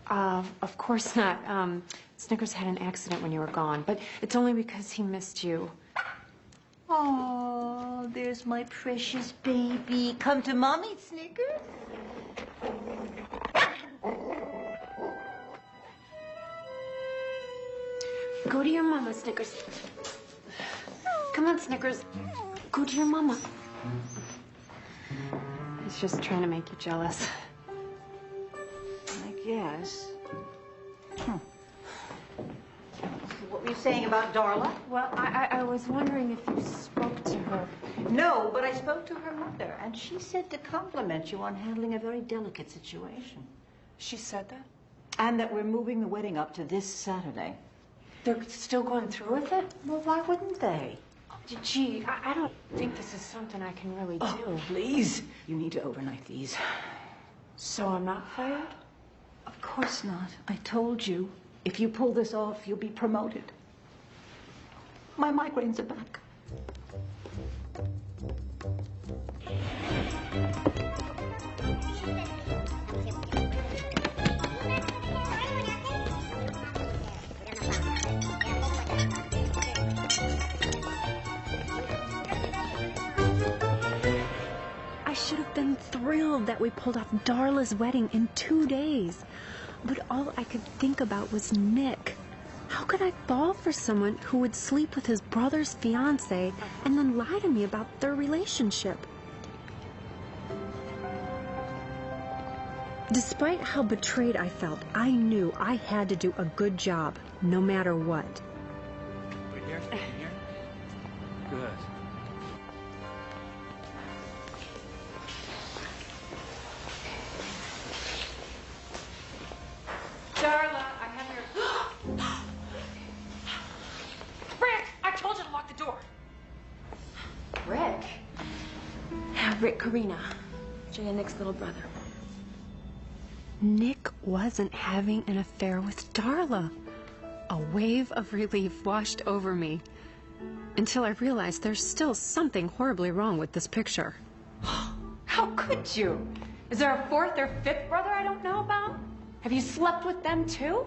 Of course not. Snickers had an accident when you were gone, but it's only because he missed you. Oh, there's my precious baby. Come to Mommy, Snickers. Go to your mama, Snickers. Come on, Snickers. Go to your mama. He's just trying to make you jealous. Yes. What were you saying about Darla? Well, I was wondering if you spoke to her. No, but I spoke to her mother, and she said to compliment you on handling a very delicate situation. She said that? And that we're moving the wedding up to this Saturday. They're still going through with it? Well, why wouldn't they? Gee, I don't think this is something I can really do. Oh, please. You need to overnight these. So I'm not fired? Of course not. I told you, if you pull this off, you'll be promoted. My migraines are back. I should have been thrilled that we pulled off Darla's wedding in 2 days. But all I could think about was Nick. How could I fall for someone who would sleep with his brother's fiancée and then lie to me about their relationship? Despite how betrayed I felt, I knew I had to do a good job, no matter what. Right here? Right here? Good. Darla, I have your... Rick! I told you to lock the door. Rick? Rick Karina, Jay and Nick's little brother. Nick wasn't having an affair with Darla. A wave of relief washed over me, until I realized there's still something horribly wrong with this picture. How could you? Is there a fourth or fifth brother I don't know about? Have you slept with them too?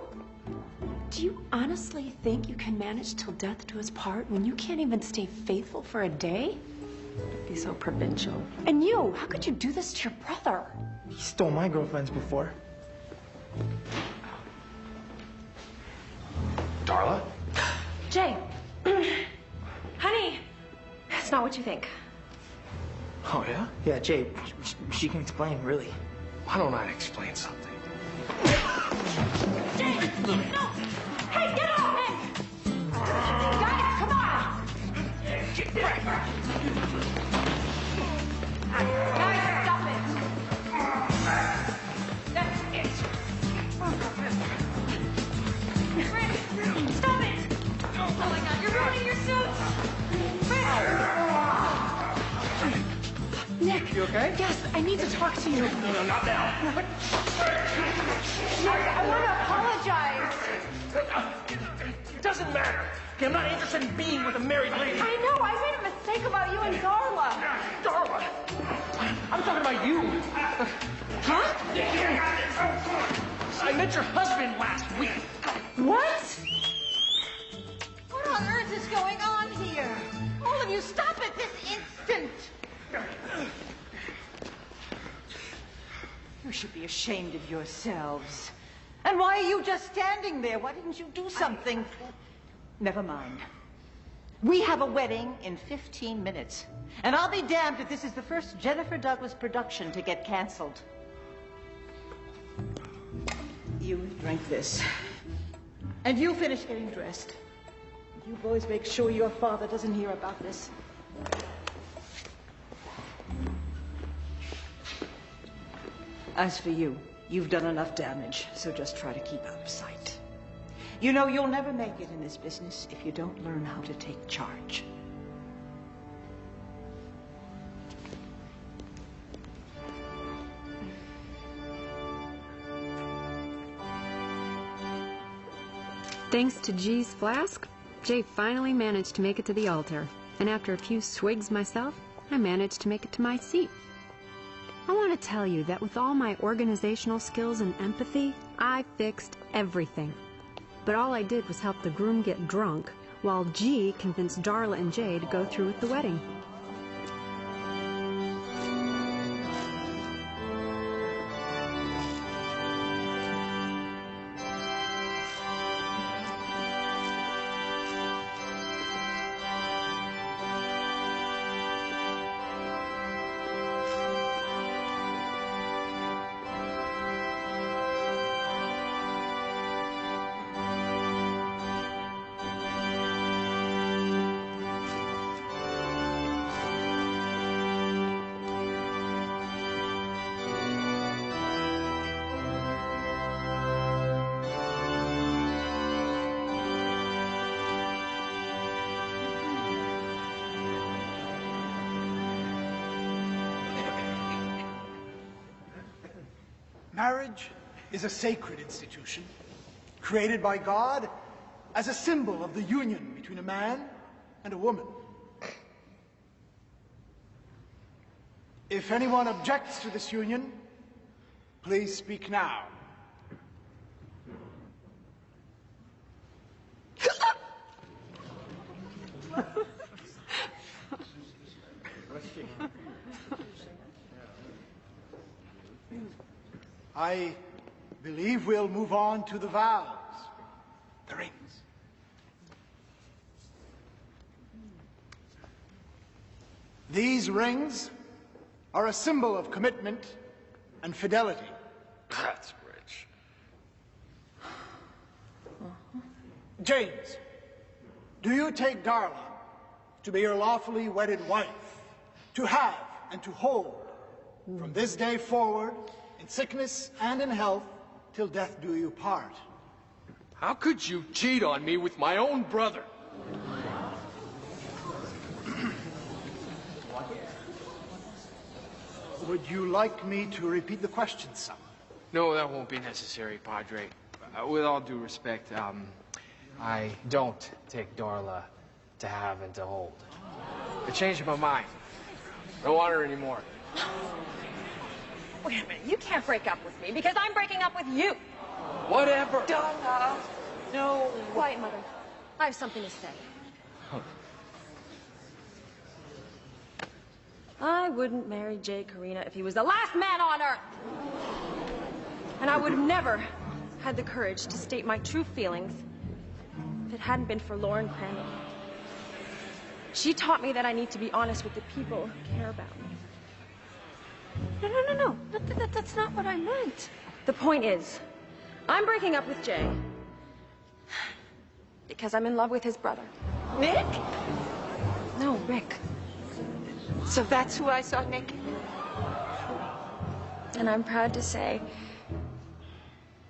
Do you honestly think you can manage till death do us part when you can't even stay faithful for a day? Don't be so provincial. And you, how could you do this to your brother? He stole my girlfriends before. Darla? Jay, honey, it's not what you think. Oh, yeah? Yeah, Jay, she can explain, really. Why don't I explain something? Jay, no! Hey, get off me! Guys, come on! Guys, stop it! That's it! Rick, stop it! Oh my God, you're ruining your suit! Rick! Nick! You okay? Yes, I need to talk to you. No, not now. Nick, I want to apologize. It doesn't doesn't matter. Okay, I'm not interested in being with a married lady. I know. I made a mistake about you and Darla. Darla? I'm talking about you. Huh? I met your husband last week. What? What on earth is going on here? All of you, stop it this instant! You should be ashamed of yourselves. And why are you just standing there? Why didn't you do something? Never mind. We have a wedding in 15 minutes. And I'll be damned if this is the first Jennifer Douglas production to get canceled. You drink this. And you finish getting dressed. You boys make sure your father doesn't hear about this. As for you, you've done enough damage, so just try to keep out of sight. You know you'll never make it in this business if you don't learn how to take charge. Thanks to G's flask, Jay finally managed to make it to the altar. And after a few swigs myself, I managed to make it to my seat. I want to tell you that with all my organizational skills and empathy, I fixed everything. But all I did was help the groom get drunk, while G convinced Darla and Jay to go through with the wedding. Marriage is a sacred institution created by God as a symbol of the union between a man and a woman. If anyone objects to this union, please speak now. I believe we'll move on to the vows, the rings. These rings are a symbol of commitment and fidelity. That's rich. James, do you take Darla to be your lawfully wedded wife, to have and to hold from this day forward, in sickness and in health, till death do you part? How could you cheat on me with my own brother? Would you like me to repeat the question some? No, that won't be necessary, Padre. With all due respect, I don't take Darla to have and to hold. I changed my mind. I don't want her anymore. Wait a minute, you can't break up with me because I'm breaking up with you. Whatever. Darla. No. Quiet, Mother. I have something to say. I wouldn't marry Jay Karina if he was the last man on earth. And I would have never had the courage to state my true feelings if it hadn't been for Lauren Crandall. She taught me that I need to be honest with the people who care about me. No. That's not what I meant. The point is, I'm breaking up with Jay because I'm in love with his brother. Nick? No, Rick. So that's who I saw naked? And I'm proud to say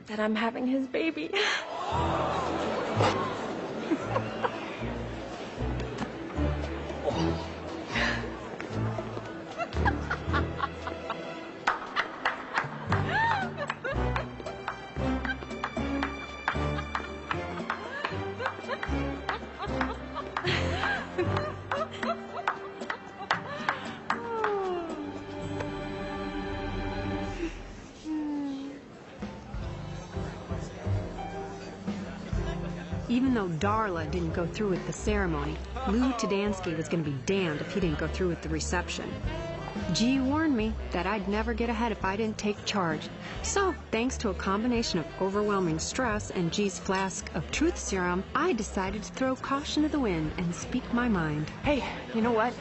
that I'm having his baby. Even though Darla didn't go through with the ceremony, Lou Tadansky was going to be damned if he didn't go through with the reception. G warned me that I'd never get ahead if I didn't take charge. So, thanks to a combination of overwhelming stress and G's flask of truth serum, I decided to throw caution to the wind and speak my mind. Hey, you know what?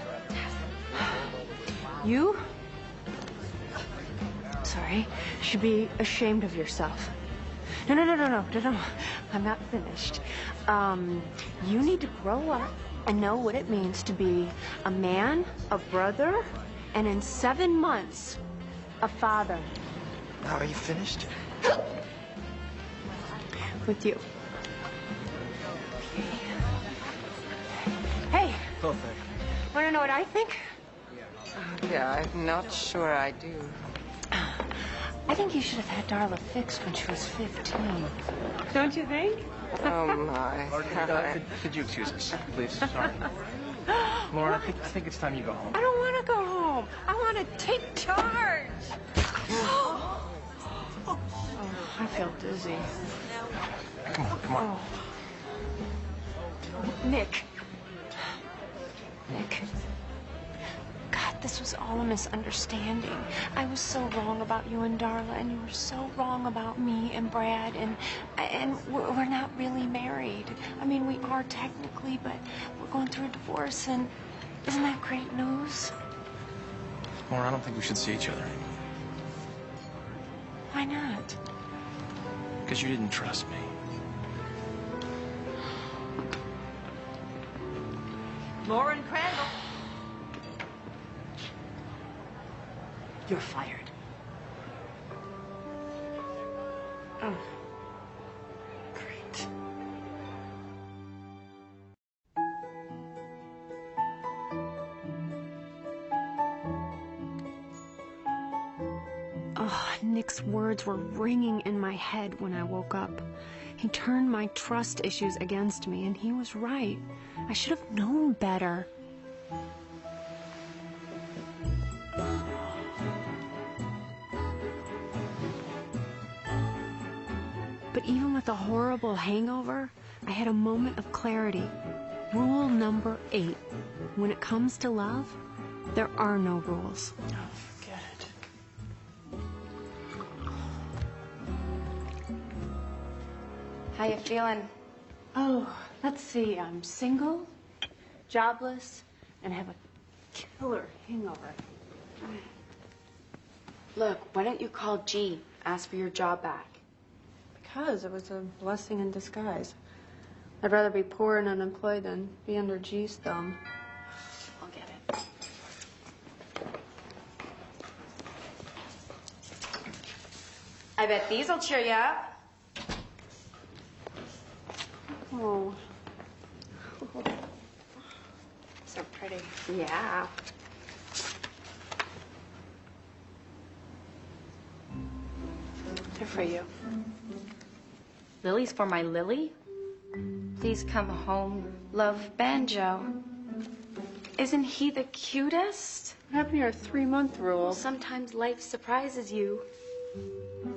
You, sorry, should be ashamed of yourself. No. I'm not finished. You need to grow up and know what it means to be a man, a brother, and in 7 months, a father. Now, are you finished? With you. Hey, Oh, thank you. want to know what I think? Yeah, I'm not sure I do. I think you should have had Darla fixed when she was 15. Don't you think? Oh, my. Could you excuse us, please? Sorry. Lauren, I think it's time you go home. I don't want to go home. I want to take charge. Oh, I feel dizzy. Come on. Oh. Nick. God, this was all a misunderstanding. I was so wrong about you and Darla, and you were so wrong about me and Brad, and we're not really married. I mean, we are technically, but we're going through a divorce, and isn't that great news? Lauren, I don't think we should see each other anymore. Why not? Because you didn't trust me. Lauren Crandall. You're fired. Oh. Great. Oh, Nick's words were ringing in my head when I woke up. He turned my trust issues against me, and he was right. I should have known better. But even with a horrible hangover, I had a moment of clarity. Rule number 8. When it comes to love, there are no rules. Oh, forget it. How you feeling? Oh, let's see. I'm single, jobless, and have a killer hangover. Look, why don't you call G? Ask for your job back. Because it was a blessing in disguise. I'd rather be poor and unemployed than be under G's thumb. I'll get it. I bet these'll cheer you up. Oh. So pretty. Yeah. They're for you. Lily's for my Lily? Please come home, love Banjo. Isn't he the cutest? What happened to your 3-month rule? Sometimes life surprises you.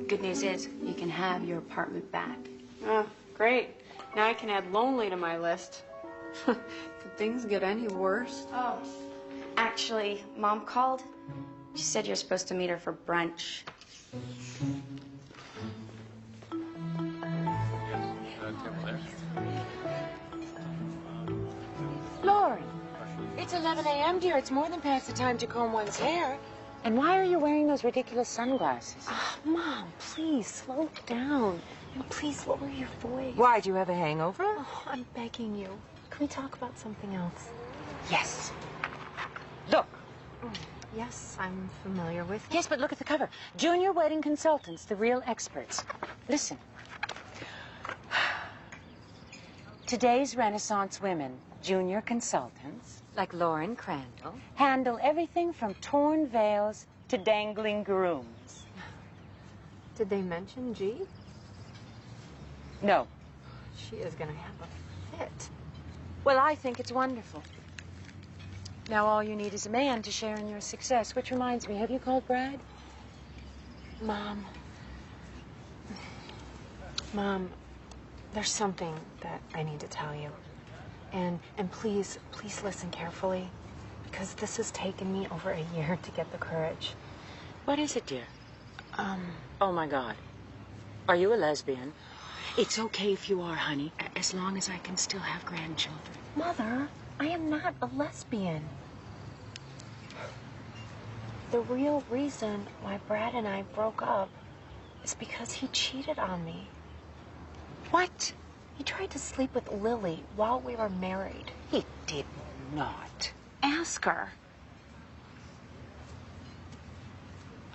Good news is, you can have your apartment back. Oh, great. Now I can add lonely to my list. Could things get any worse? Oh, actually, Mom called. She said you're supposed to meet her for brunch. Lauren, it's 11 a.m., dear. It's more than past the time to comb one's hair. And why are you wearing those ridiculous sunglasses? Oh, Mom, please, slow down. And please lower your voice. Why, do you have a hangover? Oh, I'm begging you. Can we talk about something else? Yes. Look. Yes, I'm familiar with. Yes, but look at the cover. Junior Wedding Consultants, the real experts. Listen. Today's Renaissance women, junior consultants, like Lauren Crandall, handle everything from torn veils to dangling grooms. Did they mention G? No. She is going to have a fit. Well, I think it's wonderful. Now all you need is a man to share in your success. Which reminds me, have you called Brad? Mom, there's something that I need to tell you. And please listen carefully, because this has taken me over a year to get the courage. What is it, dear? Oh, my God. Are you a lesbian? It's okay if you are, honey, as long as I can still have grandchildren. Mother, I am not a lesbian. The real reason why Brad and I broke up is because he cheated on me. What? He tried to sleep with Lily while we were married. He did not. Ask her.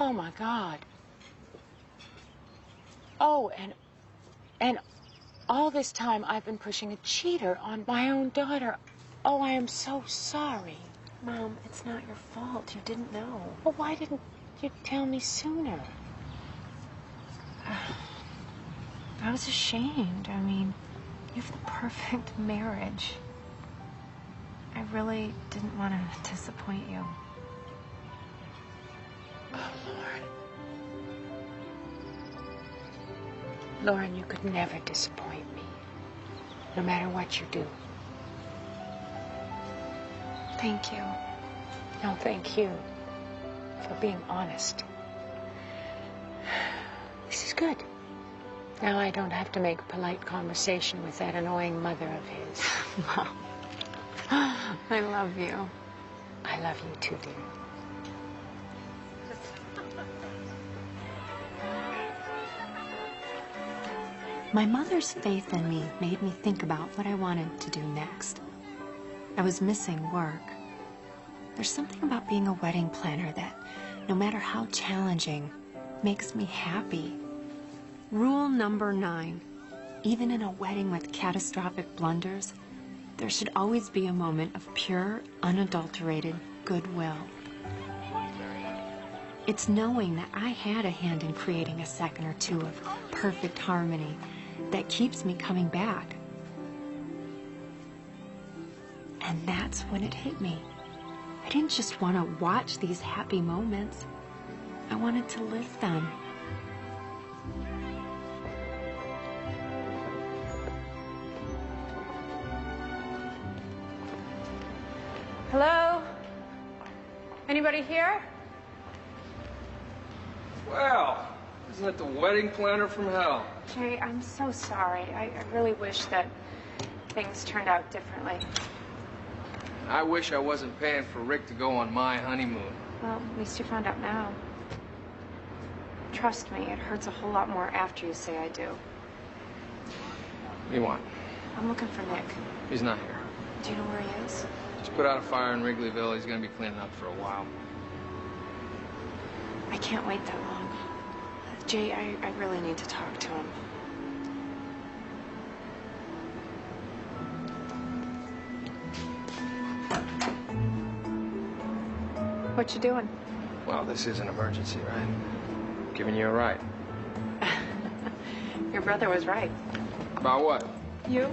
Oh, my God. Oh, and all this time I've been pushing a cheater on my own daughter. Oh, I am so sorry. Mom, it's not your fault. You didn't know. Well, why didn't you tell me sooner? I was ashamed. I mean, you have the perfect marriage. I really didn't want to disappoint you. Oh, Lauren, you could never disappoint me, no matter what you do. Thank you. No, thank you for being honest. This is good. Now I don't have to make polite conversation with that annoying mother of his. Mom, I love you. I love you too, dear. My mother's faith in me made me think about what I wanted to do next. I was missing work. There's something about being a wedding planner that, no matter how challenging, makes me happy. Rule number 9. Even in a wedding with catastrophic blunders, there should always be a moment of pure, unadulterated goodwill. It's knowing that I had a hand in creating a second or two of perfect harmony that keeps me coming back. And that's when it hit me. I didn't just want to watch these happy moments. I wanted to live them. Hello? Anybody here? Well, isn't that the wedding planner from hell? Jay, I'm so sorry. I really wish that things turned out differently. I wish I wasn't paying for Rick to go on my honeymoon. Well, at least you found out now. Trust me, it hurts a whole lot more after you say I do. What do you want? I'm looking for Nick. He's not here. Do you know where he is? Just put out a fire in Wrigleyville. He's gonna be cleaning up for a while. I can't wait that long. Jay, I really need to talk to him. What you doing? Well, this is an emergency, right? Giving you a ride. Your brother was right. About what? You?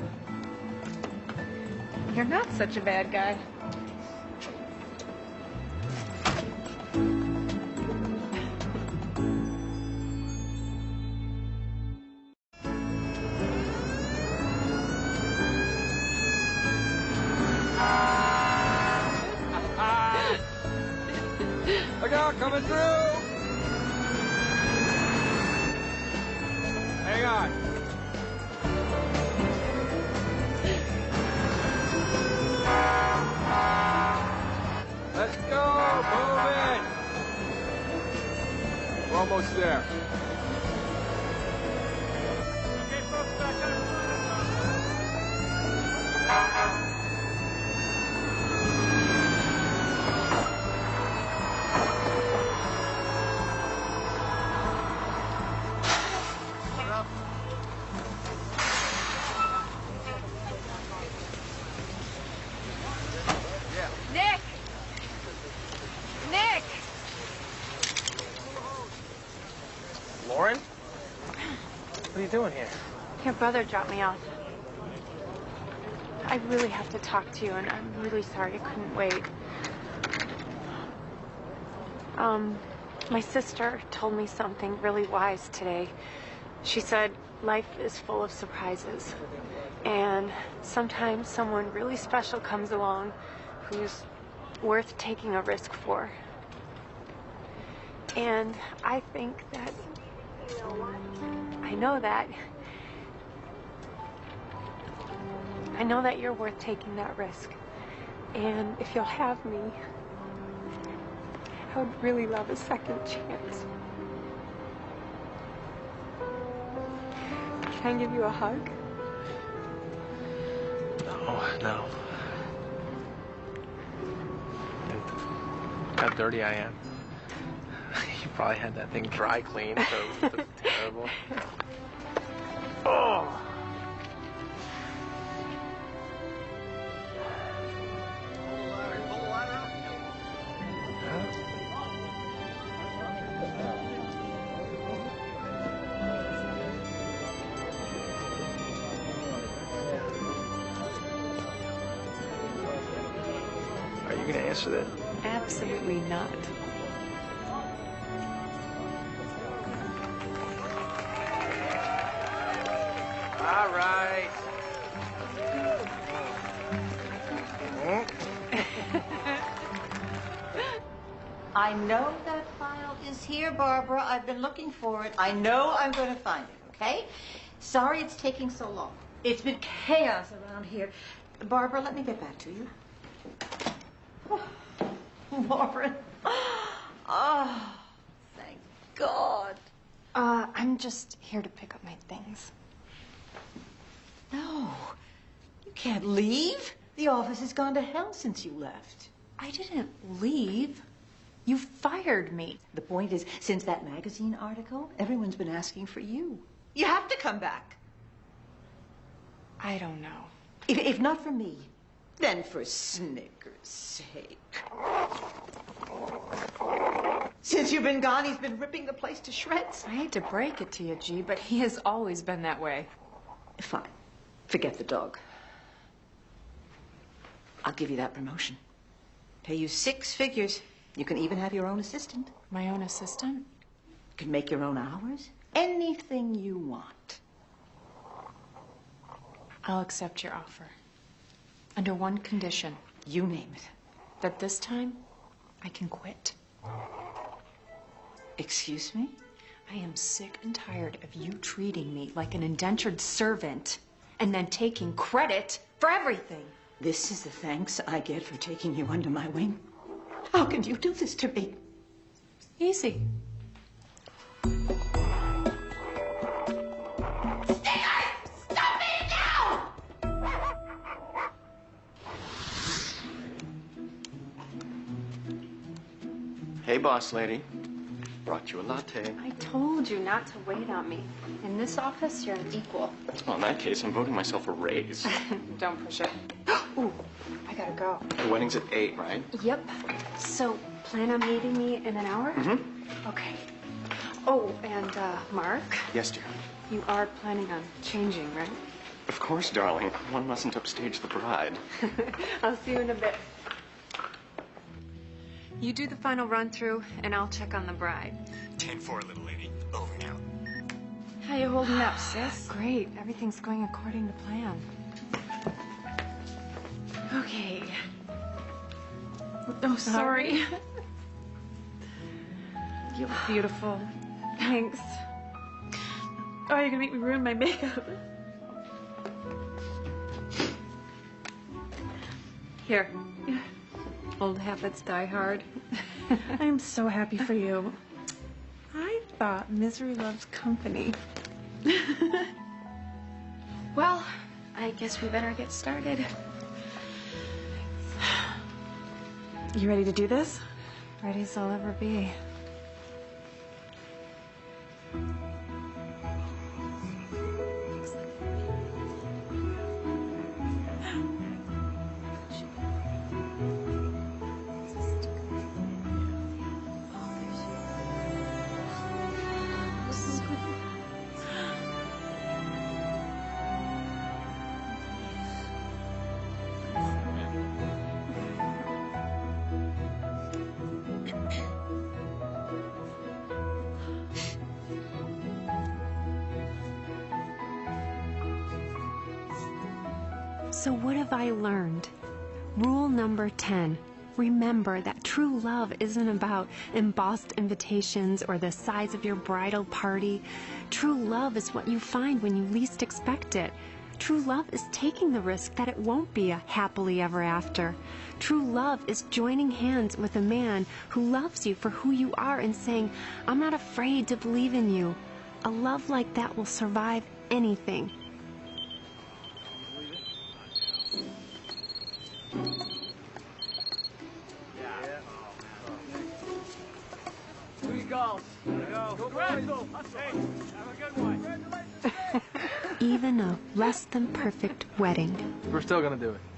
You're not such a bad guy. Look out, coming through! Hang on. Let's go, move it! We're almost there. Okay, folks, back up. Nick! Nick! Lauren? What are you doing here? Your brother dropped me off. I really have to talk to you, and I'm really sorry I couldn't wait. My sister told me something really wise today. She said life is full of surprises. And sometimes someone really special comes along who's worth taking a risk for. And I think that, I know that you're worth taking that risk. And if you'll have me, I would really love a second chance. Can I give you a hug? No. Look how dirty I am. You probably had that thing dry cleaned, so it looks terrible. Oh! Are you going to answer that? Absolutely not. All right. I know that file is here, Barbara. I've been looking for it. I know I'm going to find it, okay? Sorry it's taking so long. It's been chaos around here. Barbara, let me get back to you. Lauren. Oh, thank God. I'm just here to pick up my things. No, you can't leave. The office has gone to hell since you left. I didn't leave. You fired me. The point is, since that magazine article, everyone's been asking for you. You have to come back. I don't know. If not for me, then for Snicker's sake. Since you've been gone, he's been ripping the place to shreds. I hate to break it to you, G, but he has always been that way. Fine. Forget the dog. I'll give you that promotion. Pay you 6 figures. You can even have your own assistant. My own assistant? You can make your own hours. Anything you want. I'll accept your offer. Under one condition. You name it. That this time, I can quit. Excuse me? I am sick and tired of you treating me like an indentured servant and then taking credit for everything. This is the thanks I get for taking you under my wing? How can you do this to me? Easy. Hey, boss lady. Brought you a latte. I told you not to wait on me. In this office, you're an equal. Well, in that case, I'm voting myself a raise. Don't push it. Ooh, I gotta go. The wedding's at 8, right? Yep. So, plan on meeting me in an hour? Mm-hmm. Okay. Oh, and Mark, Yes, dear. you are planning on changing, right? Of course, darling. One mustn't upstage the bride. I'll see you in a bit. You do the final run through, and I'll check on the bride. 10-4, little lady. Over now. How you holding up, sis? Great. Everything's going according to plan. Okay. Oh, sorry. You look beautiful. Thanks. Oh, you're gonna make me ruin my makeup. Here. Old habits die hard. I am so happy for you. I thought misery loves company. Well, I guess we better get started. You ready to do this? Ready as I'll ever be. So what have I learned? Rule number 10. Remember that true love isn't about embossed invitations or the size of your bridal party. True love is what you find when you least expect it. True love is taking the risk that it won't be a happily ever after. True love is joining hands with a man who loves you for who you are and saying, I'm not afraid to believe in you. A love like that will survive anything. Even a less than perfect wedding. We're still gonna do it.